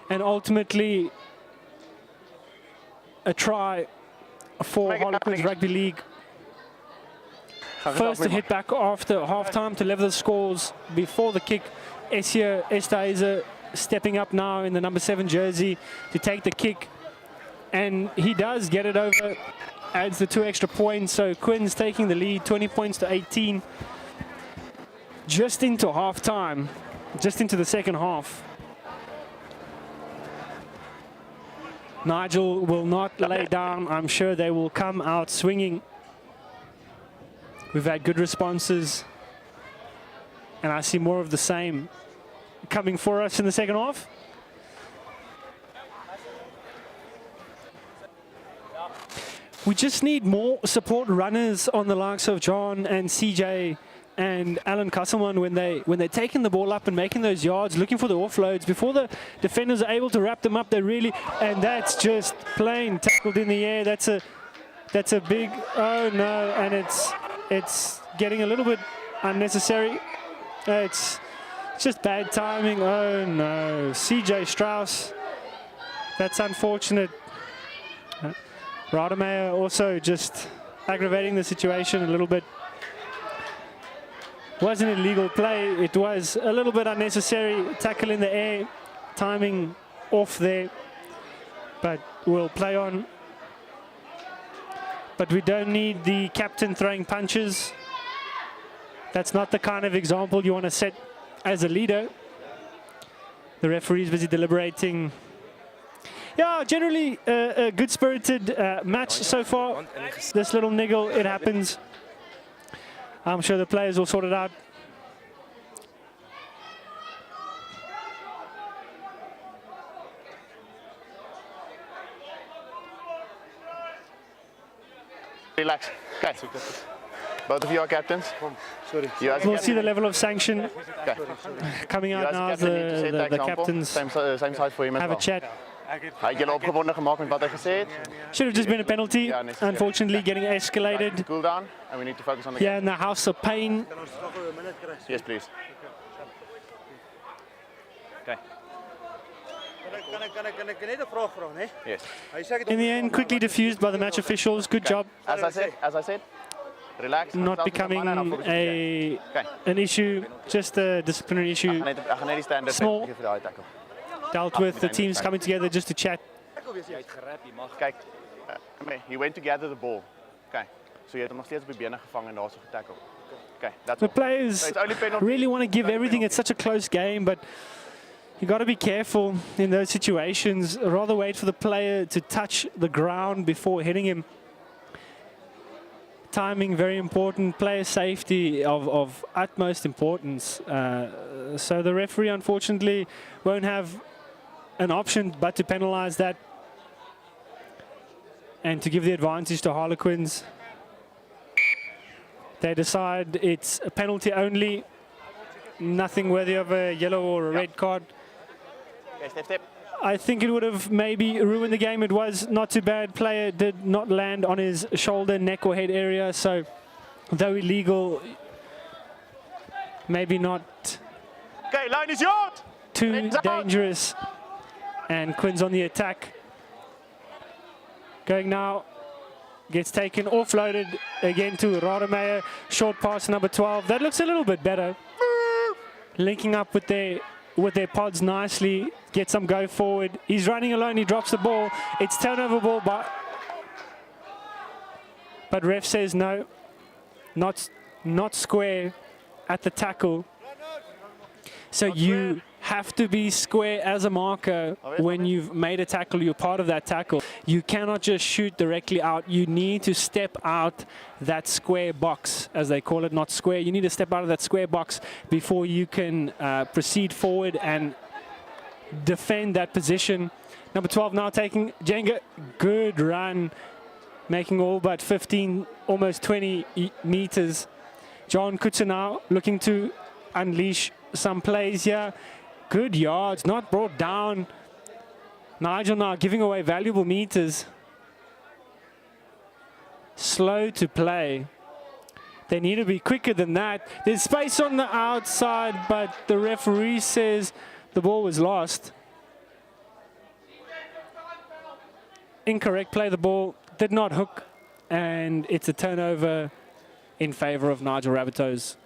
And ultimately a try for Harlequins Rugby League. First to hit back after half-time to level the scores before the kick. Essia Estaiza stepping up now in the number 7 jersey to take the kick. And he does get it over, adds the 2 extra points. So Quinns taking the lead, 20 points to 18. Just into half-time, just into the second half. Nigel will not lay down. I'm sure they will come out swinging. We've had good responses And I see more of the same coming for us in the second half. We just need more support runners on the likes of John and CJ and Alan Castleman when they're taking the ball up and making those yards, looking for the offloads before the defenders are able to wrap them up. They really, and that's just plain tackled in the air. That's a big, oh no, and it's getting a little bit unnecessary. It's just bad timing. Oh no, CJ Strauss. That's unfortunate. Rademeyer also just aggravating the situation a little bit. Wasn't illegal play, it was a little bit unnecessary. Tackle in the air, timing off there, but we'll play on. But we don't need the captain throwing punches. That's not the kind of example you want to set as a leader. The referee's busy deliberating. Yeah, generally a good-spirited match so far. This little niggle, it happens. I'm sure the players will sort it out. Relax. Okay. Both of you are captains. Sorry. We'll see the level of sanction Okay. coming out You now. as a captain need to set The example. captains Same side for him as have a well. chat. Hy het julle opgewonde gemaak met wat hy gesê het. Should have just been a penalty. Yeah, necessary. Unfortunately, getting escalated. Cool down and we need to focus on the Yeah, in the house of pain. Yes, please. Okay. Kan ek net 'n vraag vra, né? Yes. Hy sê ek het In the end, quickly diffused by the match officials. Good job. As I said, relax. Not becoming an issue, just a disciplinary issue. Ek gaan net die standaard Small. gee vir daai tackle. Dealt with the teams coming together just to chat. Kyk, he went to gather the ball. Okay. So jy het hom nog steeds op die bene gevang en daarso getackle. Okay, that's The all. players It's only penalty. really want to give Only everything. penalty. It's such a close game, but you got to be careful in those situations. Rather wait for the player to touch the ground before hitting him. Timing very important. Player safety of utmost importance. So the referee unfortunately won't have an option but to penalize that and to give the advantage to Harlequins. They decide it's a penalty only, nothing worthy of a yellow or a red card. Okay, step. I think it would have maybe ruined the game. It was not too bad. Player did not land on his shoulder, neck or head area, so though illegal, maybe not Okay, line is yard. too Red's out. dangerous. And Quinn's on the attack. Going now, gets taken, offloaded again to Rademeyer. Short pass number 12. That looks a little bit better. Linking up with their pods nicely. Get some go forward. He's running alone. He drops the ball. It's turnover ball, but ref says no. Not square at the tackle. So you have to be square as a marker when you've made a tackle. You're part of that tackle. You cannot just shoot directly out. You need to step out that square box, as they call it, not square. You need to step out of that square box before you can proceed forward and defend that position. Number 12 now taking Jenga. Good run, making all but 15, almost 20 meters. John Kutzer now looking to unleash some plays here. Good yards, not brought down. Nigel now giving away valuable meters. Slow to play. They need to be quicker than that. There's space on the outside, but the referee says the ball was lost. Incorrect play. The ball did not hook, and it's a turnover in favor of Nigel Rabbitohs.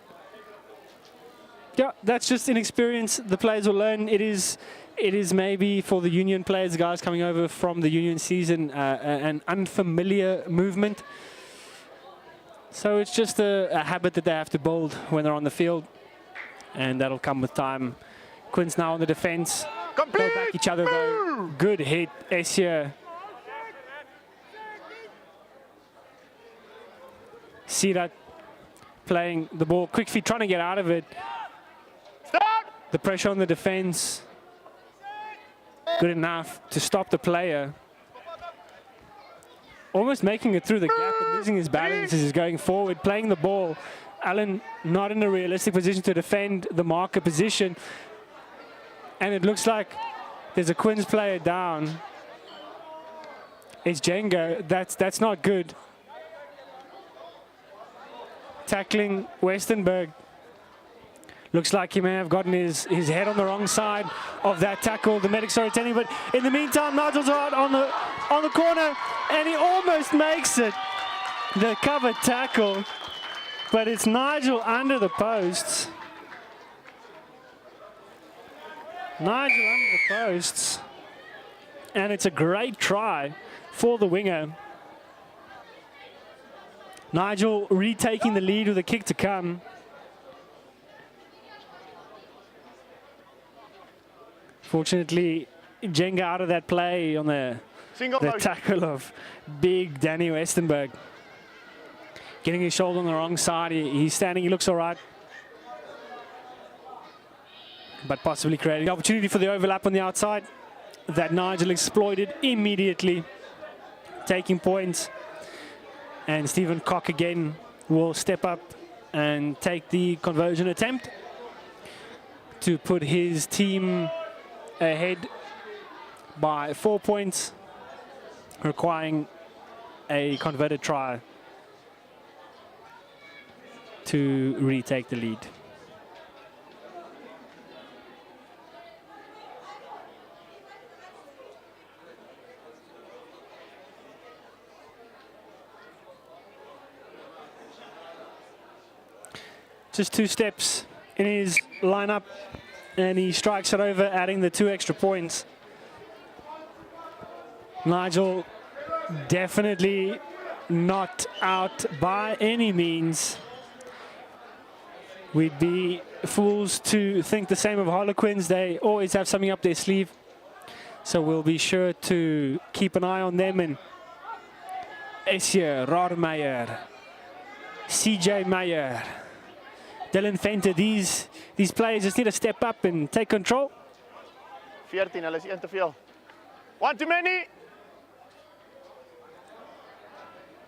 Yeah, that's just inexperience. The players will learn. It is maybe for the union players, guys coming over from the union season, an unfamiliar movement. So it's just a habit that they have to build when they're on the field, and that'll come with time. Quinn's now on the defense. They'll back each other though. Good hit, Essia. See that playing the ball. Quick feet trying to get out of it. The pressure on the defense, good enough to stop the player. Almost making it through the gap and losing his balance as he's going forward, playing the ball. Allen not in a realistic position to defend the marker position. And it looks like there's a Quins player down. It's Jenga. That's not good. Tackling Westenberg. Looks like he may have gotten his head on the wrong side of that tackle. The medics are attending, but in the meantime, Nigel's out on the corner, and he almost makes it. The covered tackle, but it's Nigel under the posts. Nigel under the posts, and it's a great try for the winger. Nigel retaking the lead with a kick to come. Fortunately, Jenga out of that play on the tackle of big Danny Westenberg. Getting his shoulder on the wrong side. He's standing, he looks all right. But possibly creating the opportunity for the overlap on the outside that Nigel exploited immediately, taking points. And Stephen Cock again will step up and take the conversion attempt to put his team ahead by 4 points, requiring a converted try to retake the lead. Just 2 steps in his lineup, and he strikes it over, adding the 2 extra points. Nigel definitely not out by any means. We'd be fools to think the same of Harlequins. They always have something up their sleeve. So we'll be sure to keep an eye on them. And Esje, Rarmeyer, CJ Meyer, Dylan Venter, these players just need to step up and take control. 14, hulle is 1 te veel. 1 too many.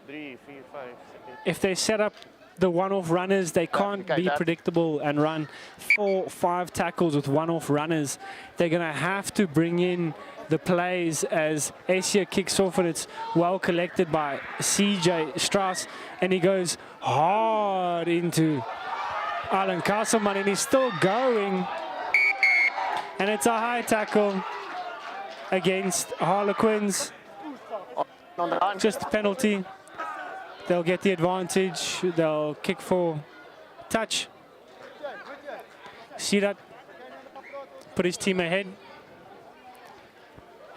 3, 4, 5, 6. If they set up the one-off runners, they can't be predictable and run 4, 5 tackles with one-off runners. They're going to have to bring in the plays as Esje kicks off, and it's well collected by CJ Strauss, and he goes hard into Alan Castleman, and he's still going. And it's a high tackle against Harlequins. Just a penalty. They'll get the advantage. They'll kick for touch. See that? Put his team ahead.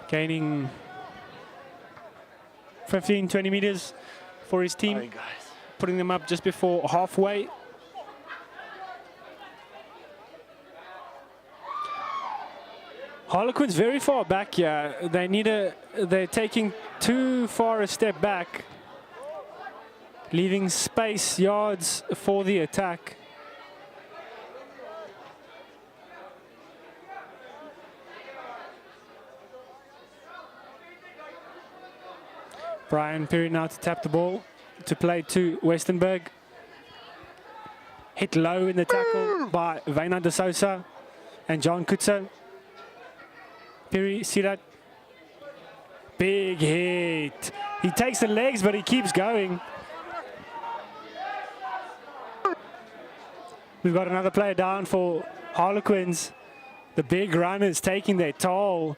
Gaining 15, 20 meters for his team. Putting them up just before halfway. Harlequins very far back here. They're taking too far a step back, leaving space, yards for the attack. Brian Perry now to tap the ball to play to Westenberg. Hit low in the tackle by Wynand de Sousa and John Kutzer. Perry, see that? Big hit. He takes the legs, but he keeps going. We've got another player down for Harlequins. The big runners taking their toll.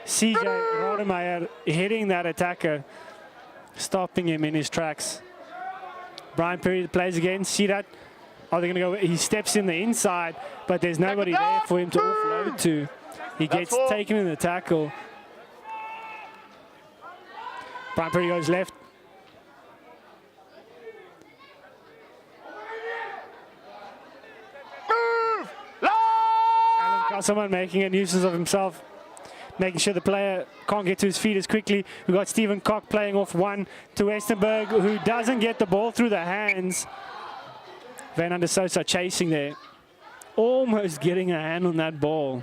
CJ Rodemeyer hitting that attacker, stopping him in his tracks. Brian Perry plays again. See that? Are they going to go? He steps in the inside, but there's nobody there for him to offload to. He gets taken in the tackle. Brian Perry goes left. Alan Castleman making a nuisance of himself, making sure the player can't get to his feet as quickly. We've got Stephen Cock playing off one to Westenberg, who doesn't get the ball through the hands. Van der Sosa chasing there. Almost getting a hand on that ball.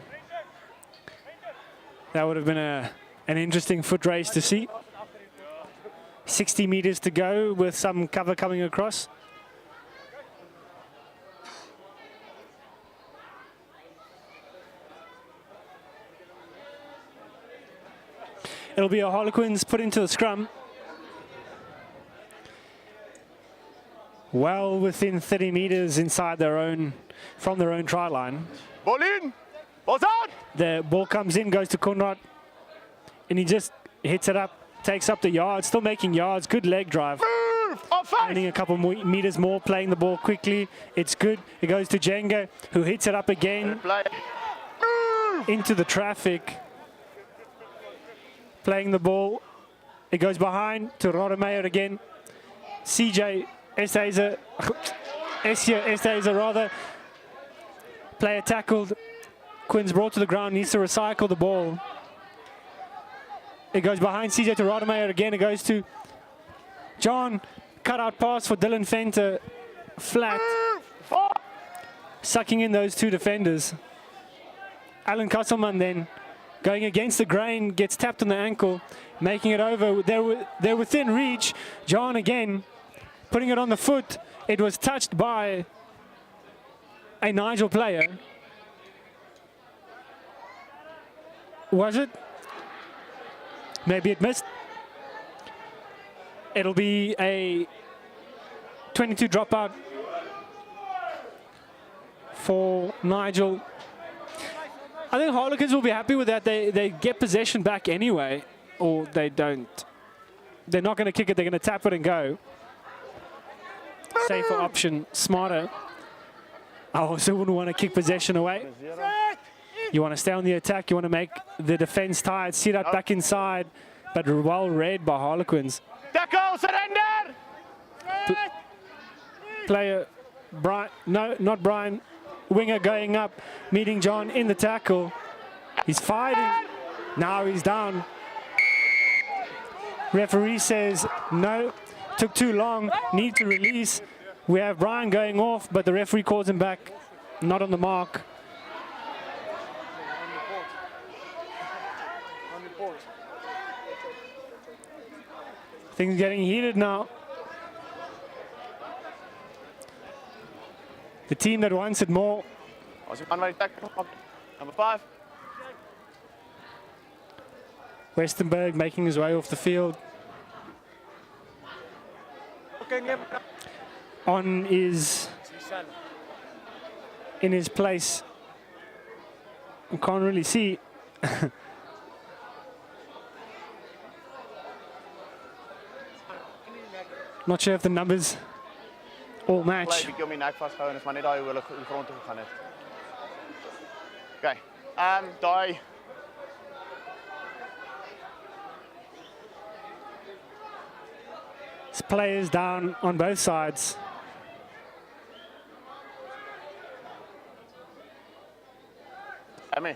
That would have been an interesting foot race to see. 60 meters to go with some cover coming across. It'll be a Harlequins put into the scrum. Well within 30 meters inside their own, from their own try line. Ball in! Ball's out! The ball comes in, goes to Conrad, and he just hits it up, takes up the yard, still making yards, good leg drive. Move! Off Gaining a couple more meters more, playing the ball quickly. It's good. It goes to Jenga, who hits it up again Play. Move! into the traffic. Playing the ball. It goes behind to Rodemeyer again. CJ Esteiser, rather. Player tackled. Quinn's brought to the ground, needs to recycle the ball. It goes behind CJ to Rodemeyer again. It goes to John. Cut out pass for Dylan Fenter. Flat. Sucking in those two defenders. Alan Kasselman then going against the grain, gets tapped on the ankle, making it over. They're within reach. John again, putting it on the foot. It was touched by a Nigel player. Was it? Maybe it missed. It'll be a 22 dropout for Nigel. I think Harlequins will be happy with that. They get possession back anyway, or they don't. They're not going to kick it. They're going to tap it and go. Safer option, smarter. I also wouldn't want to kick possession away. You want to stay on the attack. You want to make the defense tired. See that back inside, but well read by Harlequins. Tackle, surrender! Player, Brian, no, not Brian. Winger going up, meeting John in the tackle. He's fighting. Now he's down. Referee says no, took too long, need to release. We have Brian going off, but the referee calls him back, not on the mark. Things getting heated now. The team that wants it more. Number 5. Westenberg making his way off the field. On is in his place. You can't really see. Not sure if the numbers all match. Ik wil mijn nek vasthouden, is maar net daar hoe hulle in die grond toe gegaan het. Okay. Daai. It's players down on both sides. Emmy.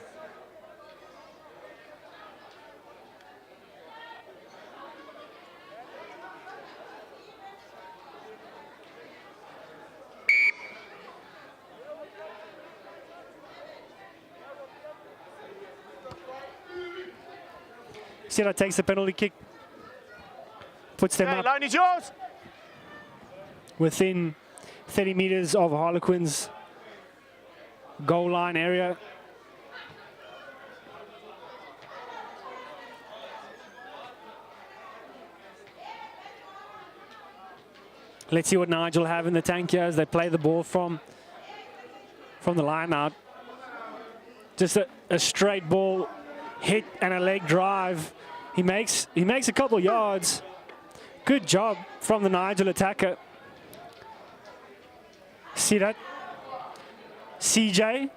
Sierra takes the penalty kick, puts them Okay, up line is yours. within 30 meters of Harlequins' goal line area. Let's see what Nigel have in the tank here as they play the ball from the line out. Just a straight ball hit and a leg drive. He makes a couple yards. Good job from the Nigel attacker. See that? CJ,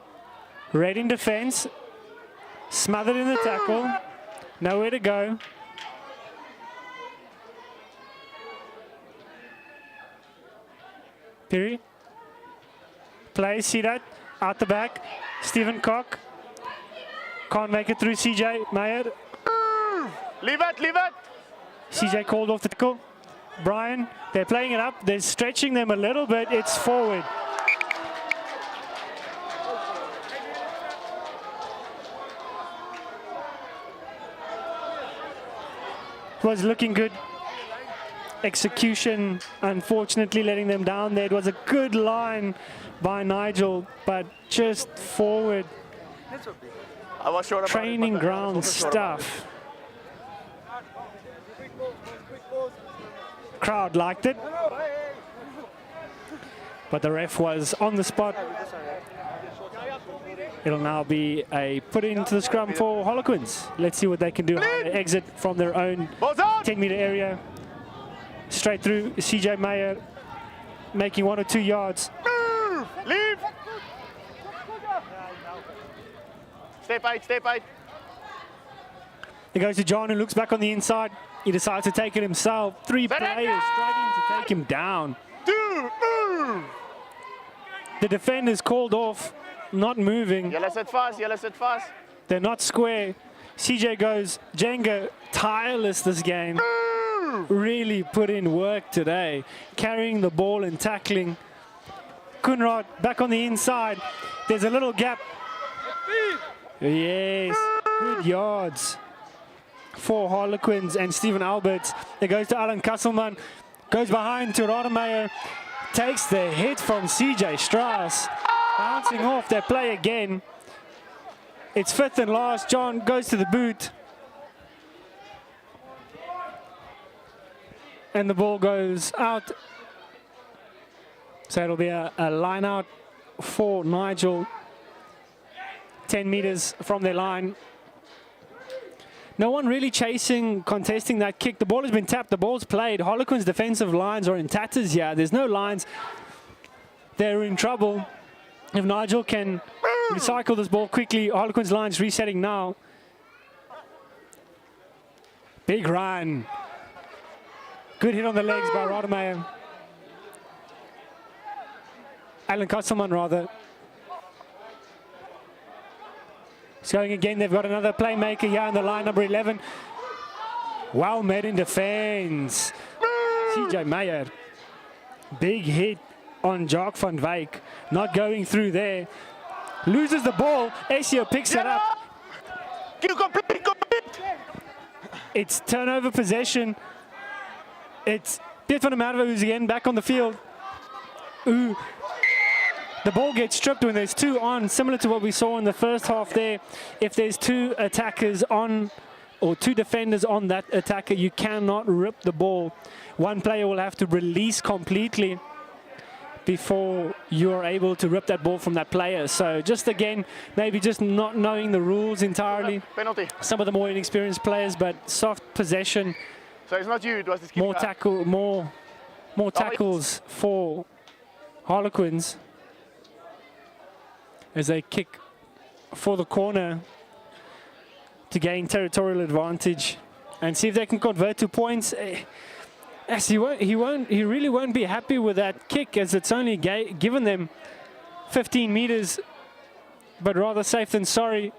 red in defense, smothered in the tackle, nowhere to go. Piri, play, see that? Out the back, Stephen Cock. Can't make it through CJ, Mayer. Leave it, leave it. CJ called off the tackle. Brian, they're playing it up. They're stretching them a little bit. It's forward. was looking good. Execution, unfortunately, letting them down there. It was a good line by Nigel, but just forward. I was sure about it, Training but I was ground also sure about it. stuff. Crowd liked it, but the ref was on the spot. It'll now be a put into the scrum for Harlequins. Let's see what they can do. How they exit from their own Balls on! 10-meter area. Straight through CJ Meyer, making 1 or 2 yards. Leave! Step out, step out. It goes to John, who looks back on the inside. He decides to take it himself. 3 players struggling to take him down. Move! The defender's called off, not moving. Julle sit vas, julle sit vas. They're not square. CJ goes, Jenga, tireless this game. Really put in work today, carrying the ball and tackling. Kunrad back on the inside. There's a little gap. Yes, good yards for Harlequins and Stephen Alberts. It goes to Alan Kasselman, goes behind to Rademacher, takes the hit from CJ Strauss, bouncing off their play again. It's 5th and last. John goes to the boot. And the ball goes out. So it'll be a line out for Nigel. 10 meters from their line. No one really chasing, contesting that kick. The ball has been tapped, the ball's played. Harlequins' defensive lines are in tatters here. There's no lines. They're in trouble. If Nigel can recycle this ball quickly, Harlequins' lines resetting now. Big run. Good hit on the legs by Rademacher. Alan Kasselman, rather. It's going again. They've got another playmaker here in the line, number 11. Well met in defense. CJ Meyer. Big hit on Jacques van Wyk. Not going through there. Loses the ball. Asio picks it up. Complete. It's turnover possession. It's Piet van der Merwe who's again back on the field. Ooh. The ball gets stripped when there's 2 on, similar to what we saw in the first half there. If there's 2 attackers on, or 2 defenders on that attacker, you cannot rip the ball. One player will have to release completely before you're able to rip that ball from that player. So just again, maybe just not knowing the rules entirely. Penalty. Some of the more inexperienced players, but soft possession. So it's not you, it was the skipper. More tackles for Harlequins as they kick for the corner to gain territorial advantage and see if they can convert to points. As he really won't be happy with that kick, as it's only given them 15 meters, but rather safe than sorry,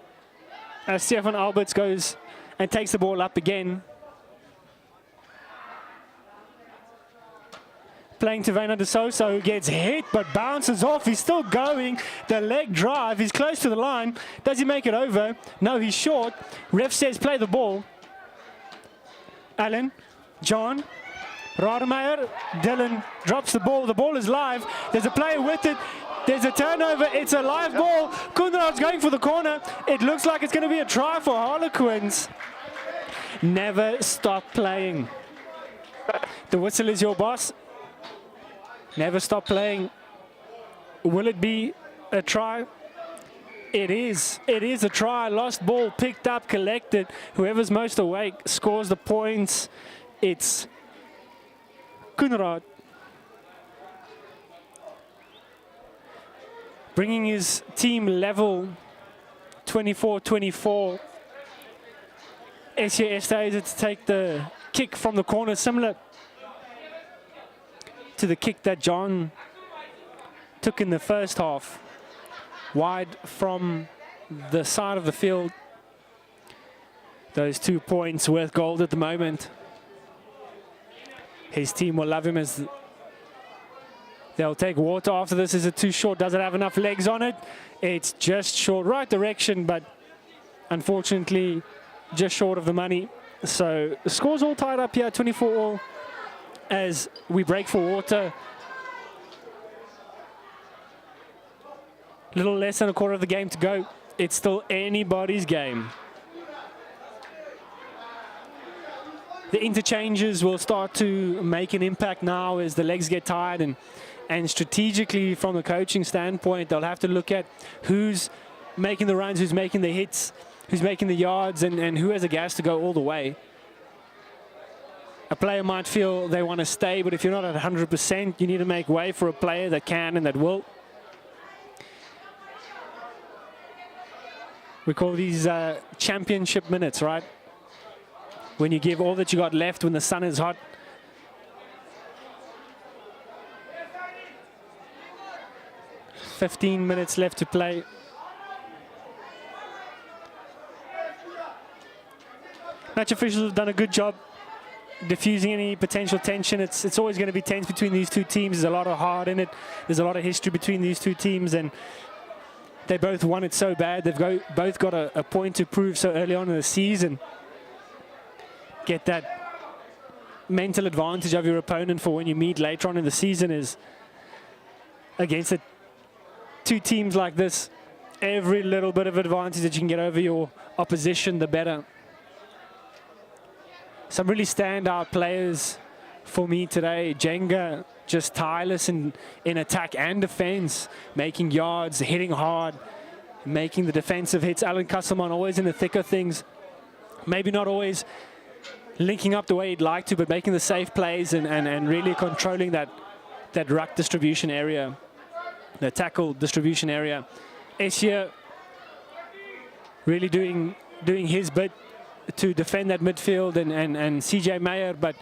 as Stefan Alberts goes and takes the ball up again. Playing to Vena de Sosa, who gets hit but bounces off. He's still going. The leg drive. He's close to the line. Does he make it over? No, he's short. Ref says play the ball. Allen, John, Rademacher, Dylan drops the ball. The ball is live. There's a player with it. There's a turnover. It's a live ball. Kunrad's going for the corner. It looks like it's going to be a try for Harlequins. Never stop playing. The whistle is your boss. Never stop playing. Will it be a try? It is. It is a try. Lost ball, picked up, collected. Whoever's most awake scores the points. It's Kunrad. Bringing his team level 24-24. SCS stays to take the kick from the corner, similar to the kick that John took in the first half. Wide from the side of the field. Those 2 points worth gold at the moment. His team will love him as they'll take water after this. Is it too short? Does it have enough legs on it? It's just short. Right direction, but unfortunately just short of the money. So the score's all tied up here, 24 all, as we break for water. Little less than a quarter of the game to go. It's still anybody's game. The interchanges will start to make an impact now as the legs get tired, and strategically from a coaching standpoint, they'll have to look at who's making the runs, who's making the hits, who's making the yards, and who has the gas to go all the way. A player might feel they want to stay, but if you're not at 100%, you need to make way for a player that can and that will. We call these championship minutes, right? When you give all that you got left when the sun is hot. "15 minutes left to play." Match officials have done a good job diffusing any potential tension. It's always going to be tense between these two teams. There's a lot of heart in it. There's a lot of history between these two teams, and they both want it so bad. They've both got a point to prove so early on in the season. Get that mental advantage of your opponent for when you meet later on in the season is against two teams like this. Every little bit of advantage that you can get over your opposition, the better. Some really standout players for me today. Jenga, just tireless in attack and defense, making yards, hitting hard, making the defensive hits. Alan Castleman always in the thick of things. Maybe not always linking up the way he'd like to, but making the safe plays and really controlling that ruck distribution area, the tackle distribution area. Essia really doing his bit to defend that midfield, and CJ Meyer, but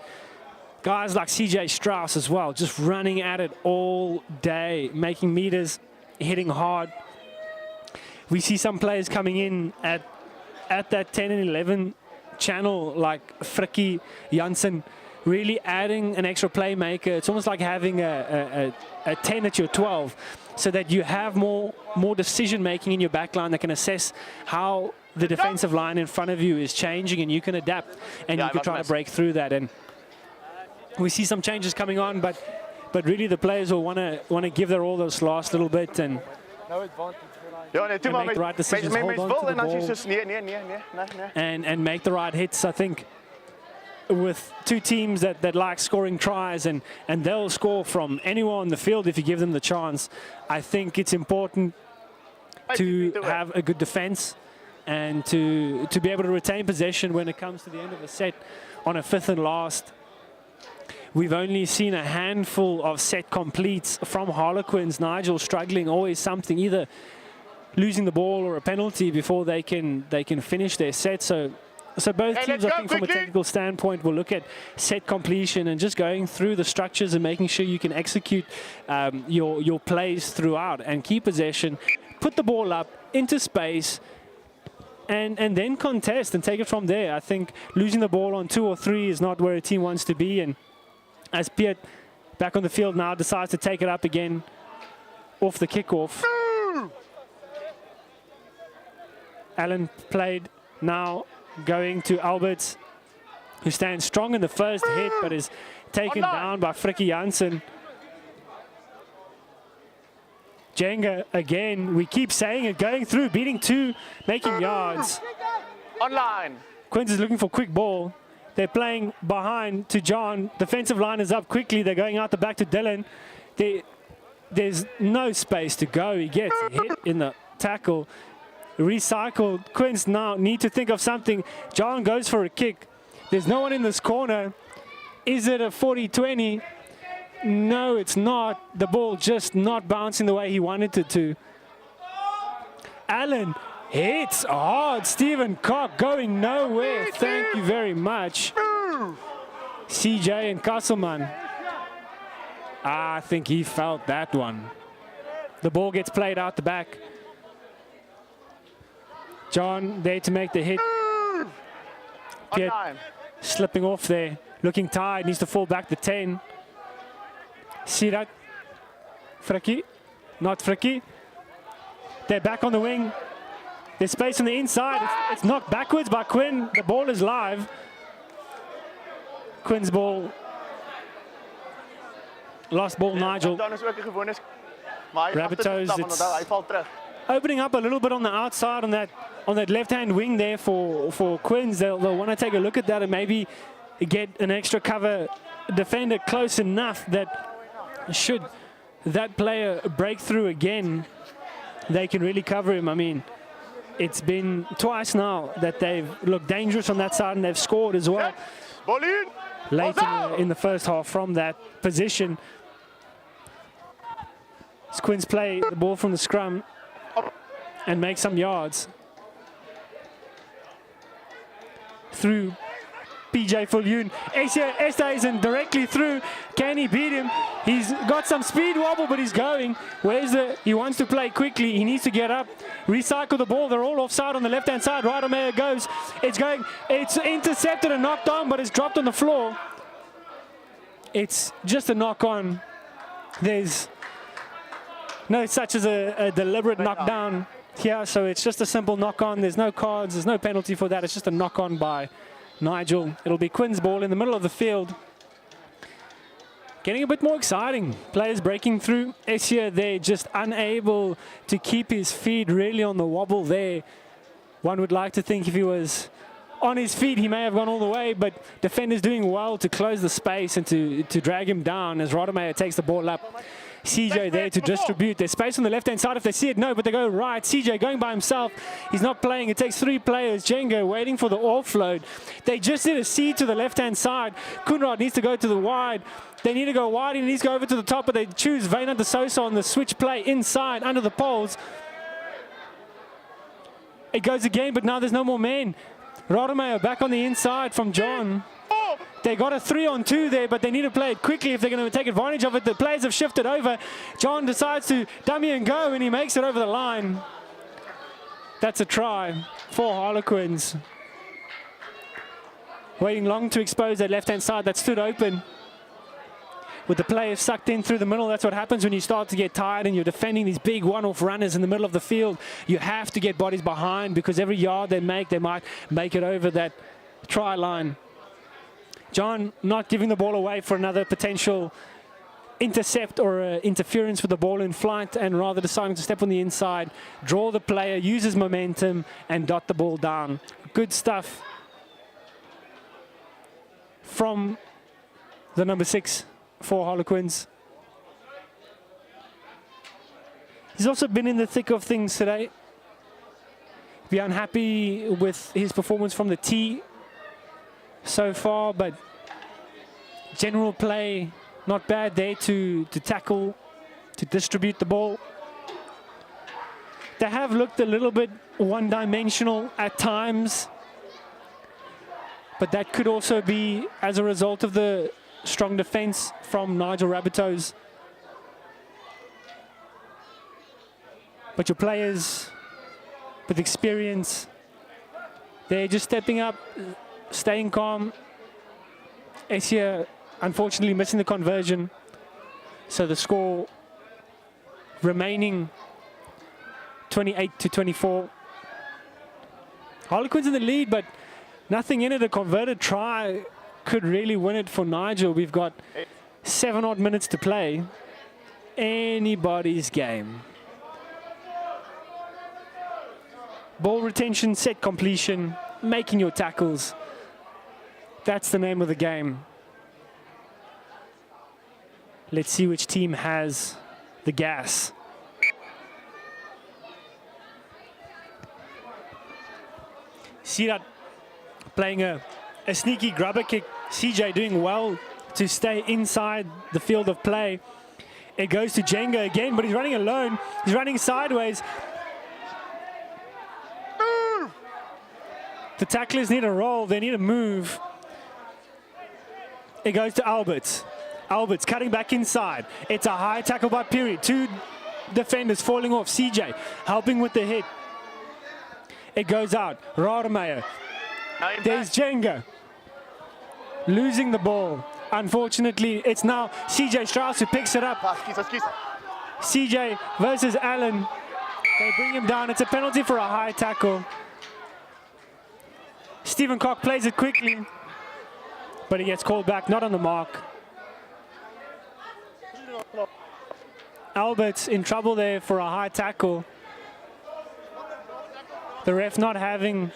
guys like CJ Strauss as well, just running at it all day, making meters, hitting hard. We see some players coming in at that 10 and 11 channel, like Frikkie Janssen, really adding an extra playmaker. It's almost like having a 10 at your 12, so that you have more decision making in your back line that can assess how the defensive line in front of you is changing, and you can adapt, and you can try to break through that. And we see some changes coming on, but really the players will want to give their all this last little bit and make the right decisions, hold on to the ball, and make the right hits. I think with two teams that like scoring tries, and they'll score from anywhere on the field if you give them the chance. I think it's important to have a good defense and to be able to retain possession when it comes to the end of a set on a fifth and last. We've only seen a handful of set completes from Harlequins. Nigel struggling, always something, either losing the ball or a penalty before they can finish their set. So both teams, I think, from a technical standpoint, will look at set completion and just going through the structures and making sure you can execute your plays throughout and keep possession, put the ball up into space, and then contest and take it from there. I think losing the ball on 2 or 3 is not where a team wants to be. And as Piet, back on the field now, decides to take it up again off the kickoff. Allen played now, going to Alberts, who stands strong in the first hit, but is taken down by Frikkie Janssen. Jenga again, we keep saying it, going through, beating 2, making yards. Online. Quinns is looking for quick ball. They're playing behind to John. Defensive line is up quickly. They're going out the back to Dylan. There's no space to go. He gets hit in the tackle. Recycled. Quinns now need to think of something. John goes for a kick. There's no one in this corner. Is it a 40-20? No, it's not. The ball just not bouncing the way he wanted it to. Allen hits hard. Stephen Cock going nowhere. Thank you very much. CJ and Castleman. I think he felt that one. The ball gets played out the back. John there to make the hit. Piet slipping off there. Looking tired. Needs to fall back to 10. Sirak. Frikkie. Not Frikkie. They're back on the wing. There's space on the inside. It's knocked backwards by Quinn. The ball is live. Quinn's ball. Last ball, Nigel. Dan is ook 'n gewone maar hy Rabbitohs, stap, it's- onthou, hy val terug. Opening up a little bit on the outside on that left-hand wing there for Quinns. They'll want to take a look at that and maybe get an extra cover defender close enough that should that player break through again, they can really cover him. I mean, it's been twice now that they've looked dangerous on that side and they've scored as well Ball in. late in the first half from that position. Quinns play the ball from the scrum and make some yards. Through PJ Fulyoun. Esthuizen directly through. Can he beat him? He's got some speed wobble, but he's going. He wants to play quickly. He needs to get up, recycle the ball. They're all offside on the left-hand side. Radomeyer goes. It's intercepted and knocked on, but it's dropped on the floor. It's just a knock on. There's no such as a deliberate knockdown here, so it's just a simple knock on. There's no cards, there's no penalty for that. It's just a knock on by Nigel. It'll be Quinn's ball in the middle of the field. Getting a bit more exciting. Players breaking through. Essia there just unable to keep his feet really on the wobble there. One would like to think if he was on his feet, he may have gone all the way, but defenders doing well to close the space and to drag him down as Radomeyer takes the ball up. CJ there to distribute. There's space on the left-hand side if they see it. No, but they go right. CJ going by himself. He's not playing. It takes three players. Jenga waiting for the offload. They just did a C to the left-hand side. Kunrad needs to go to the wide. They need to go wide. He needs to go over to the top, but they choose Vena de Sosa on the switch play inside under the poles. It goes again, but now there's no more men. Radomeyer back on the inside from John. They got a 3-on-2 there, but they need to play it quickly if they're going to take advantage of it. The players have shifted over. John decides to dummy and go, and he makes it over the line. That's a try for Harlequins. Waiting long to expose that left-hand side that stood open. With the players sucked in through the middle, that's what happens when you start to get tired and you're defending these big one-off runners in the middle of the field. You have to get bodies behind because every yard they might make it over that try line. John not giving the ball away for another potential intercept or interference with the ball in flight, and rather deciding to step on the inside, draw the player, use his momentum, and dot the ball down. Good stuff from the number 6 for Harlequins. He's also been in the thick of things today. Be unhappy with his performance from the tee so far, but general play not bad there to tackle, to distribute the ball. They have looked a little bit one-dimensional at times, but that could also be as a result of the strong defense from Nigel Rabbitohs. But your players with experience, they're just stepping up, staying calm. Essia unfortunately missing the conversion, so the score remaining 28-24. Harlequins in the lead, but nothing in it. A converted try could really win it for Nigel. We've got 7 odd minutes to play. Anybody's game. Ball retention, set completion, making your tackles. That's the name of the game. Let's see which team has the gas. Sirat playing a sneaky grubber kick. CJ doing well to stay inside the field of play. It goes to Jenga again, but he's running alone. He's running sideways. The tacklers need a roll. They need a move. It goes to Alberts. Alberts cutting back inside. It's a high tackle by Period. 2 defenders falling off. CJ helping with the hit. It goes out. Radomeyer. There's Jenga. Losing the ball. Unfortunately, it's now CJ Strauss who picks it up. CJ versus Allen. They bring him down. It's a penalty for a high tackle. Stephen Cock plays it quickly. but he gets called back, not on the mark. Albert's in trouble there for a high tackle. The ref not having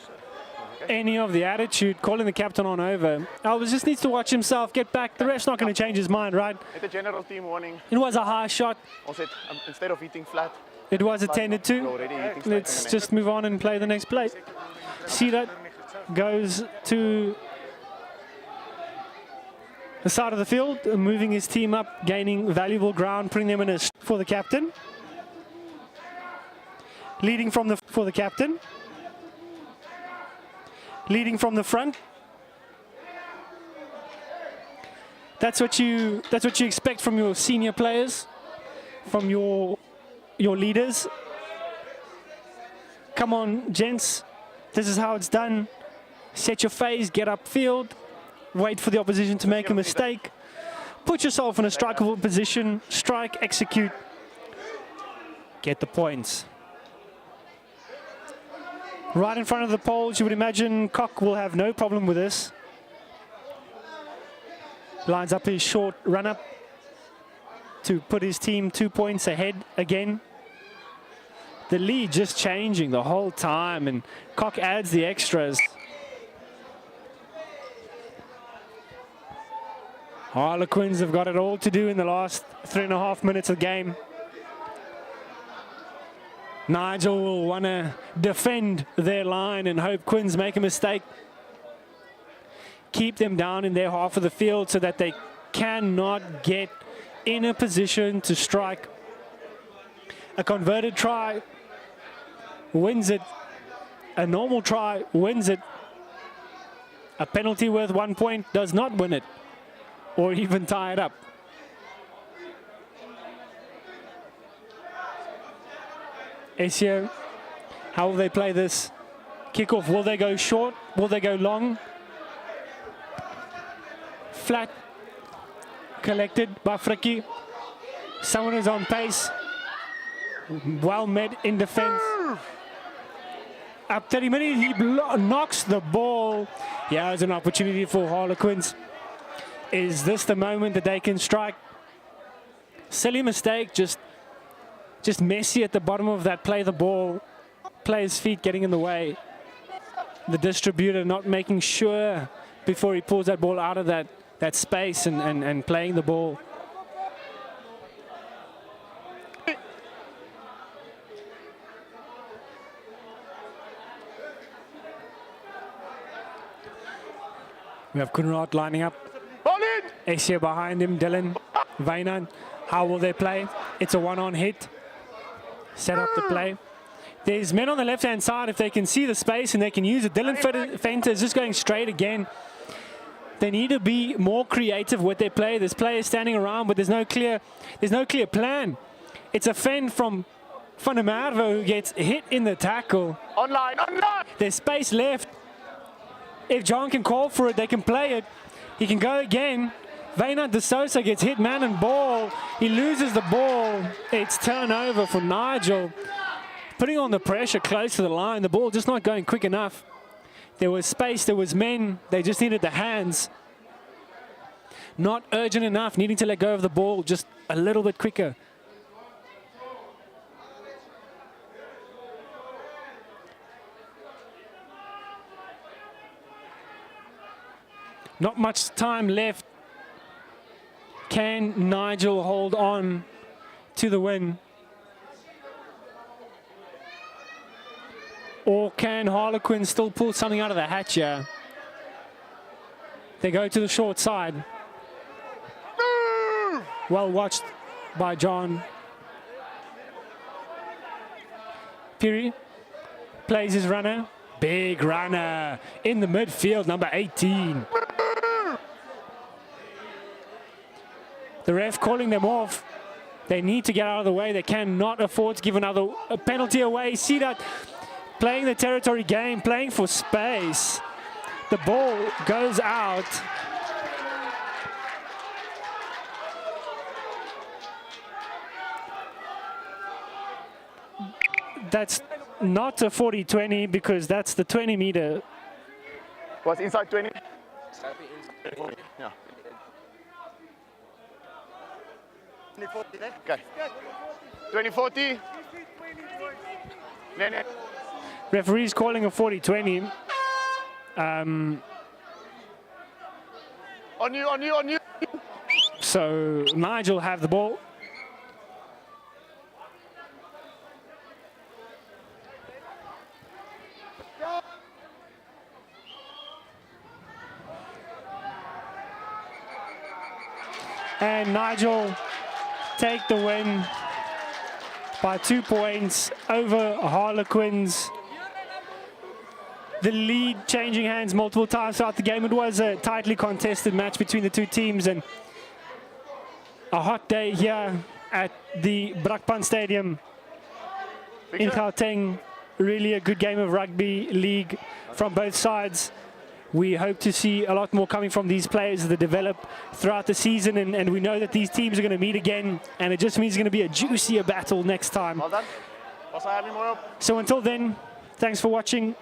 any of the attitude, calling the captain on over. Albert just needs to watch himself, get back. The ref's not going to change his mind, right? Met the general team warning. It was a high shot. Ons het, instead of hitting flat, It was attended to. already hitting straight Let's in the just move on and play the next play. Sidat goes to the side of the field, moving his team up, gaining valuable ground, putting them in a for the captain. Leading from the for the captain. Leading from the front. That's what you expect from your senior players, from your leaders. Come on, gents. This is how it's done. Set your phase, get upfield, wait for the opposition to make a mistake. Put yourself in a strikeable position, strike, execute, get the points. Right in front of the poles, you would imagine Cock will have no problem with this. Lines up his short run-up to put his team 2 points ahead again. The lead just changing the whole time, and Cock adds the extras. Harlequins have got it all to do in the last 3.5 minutes of the game. Nigel will want to defend their line and hope Quins make a mistake. Keep them down in their half of the field so that they cannot get in a position to strike. A converted try wins it. A normal try wins it. A penalty worth 1 point does not win it, or even tie it up. Ezio, how will they play this kickoff? Will they go short? Will they go long? Flat, collected by Frikkie. Someone is on pace. Well met in defense. Up 30 minutes, he knocks the ball. Yeah, there's an opportunity for Harlequins. Is this the moment that they can strike? Silly mistake, just messy at the bottom of that play. The ball, player's feet getting in the way. The distributor not making sure before he pulls that ball out of that space and playing the ball. We have Kunrad lining up. Asia behind him, Dylan, Wynand. How will they play? It's a one-on hit. Set up the play. There's men on the left-hand side if they can see the space and they can use it. Dylan Fenter is just going straight again. They need to be more creative with their play. There's players standing around, but there's no clear plan. It's a fend from Van der Merwe who gets hit in the tackle. Online. There's space left. If John can call for it, they can play it. He can go again. Wynand de Sosa gets hit man and ball. He loses the ball. It's turnover for Nigel. Putting on the pressure close to the line. The ball just not going quick enough. There was space, there was men. They just needed the hands. Not urgent enough, needing to let go of the ball just a little bit quicker. Not much time left. Can Nigel hold on to the win? Or can Harlequin still pull something out of the hatch here? They go to the short side. Well watched by John. Piri plays his runner. Big runner in the midfield, number 18. The ref calling them off. They need to get out of the way. They cannot afford to give another penalty away. See that playing the territory game, playing for space. The ball goes out. That's not a 40-20 because that's the 20-meter. Was inside 20. Ja. 2040, hè? Kijk. 2040. Nee, nee. Referee's calling a 40-20. On you, on you, on you. So Nigel have the ball. And Nigel take the win by 2 points over Harlequins. The lead changing hands multiple times throughout the game. It was a tightly contested match between the two teams and a hot day here at the Brakpan Stadium in Gauteng. Really a good game of rugby league from both sides. We hope to see a lot more coming from these players as they develop throughout the season, and we know that these teams are going to meet again, and it just means it's going to be a juicier battle next time. Well done. Was hij niet mooi op? So until then, thanks for watching.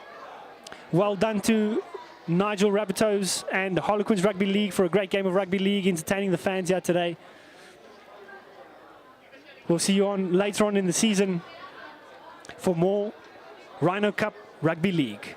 Well done to Nigel Rabbitohs and Harlequins Rugby League for a great game of rugby league, entertaining the fans here today. We'll see you on later on in the season for more RHINO Cup Rugby League.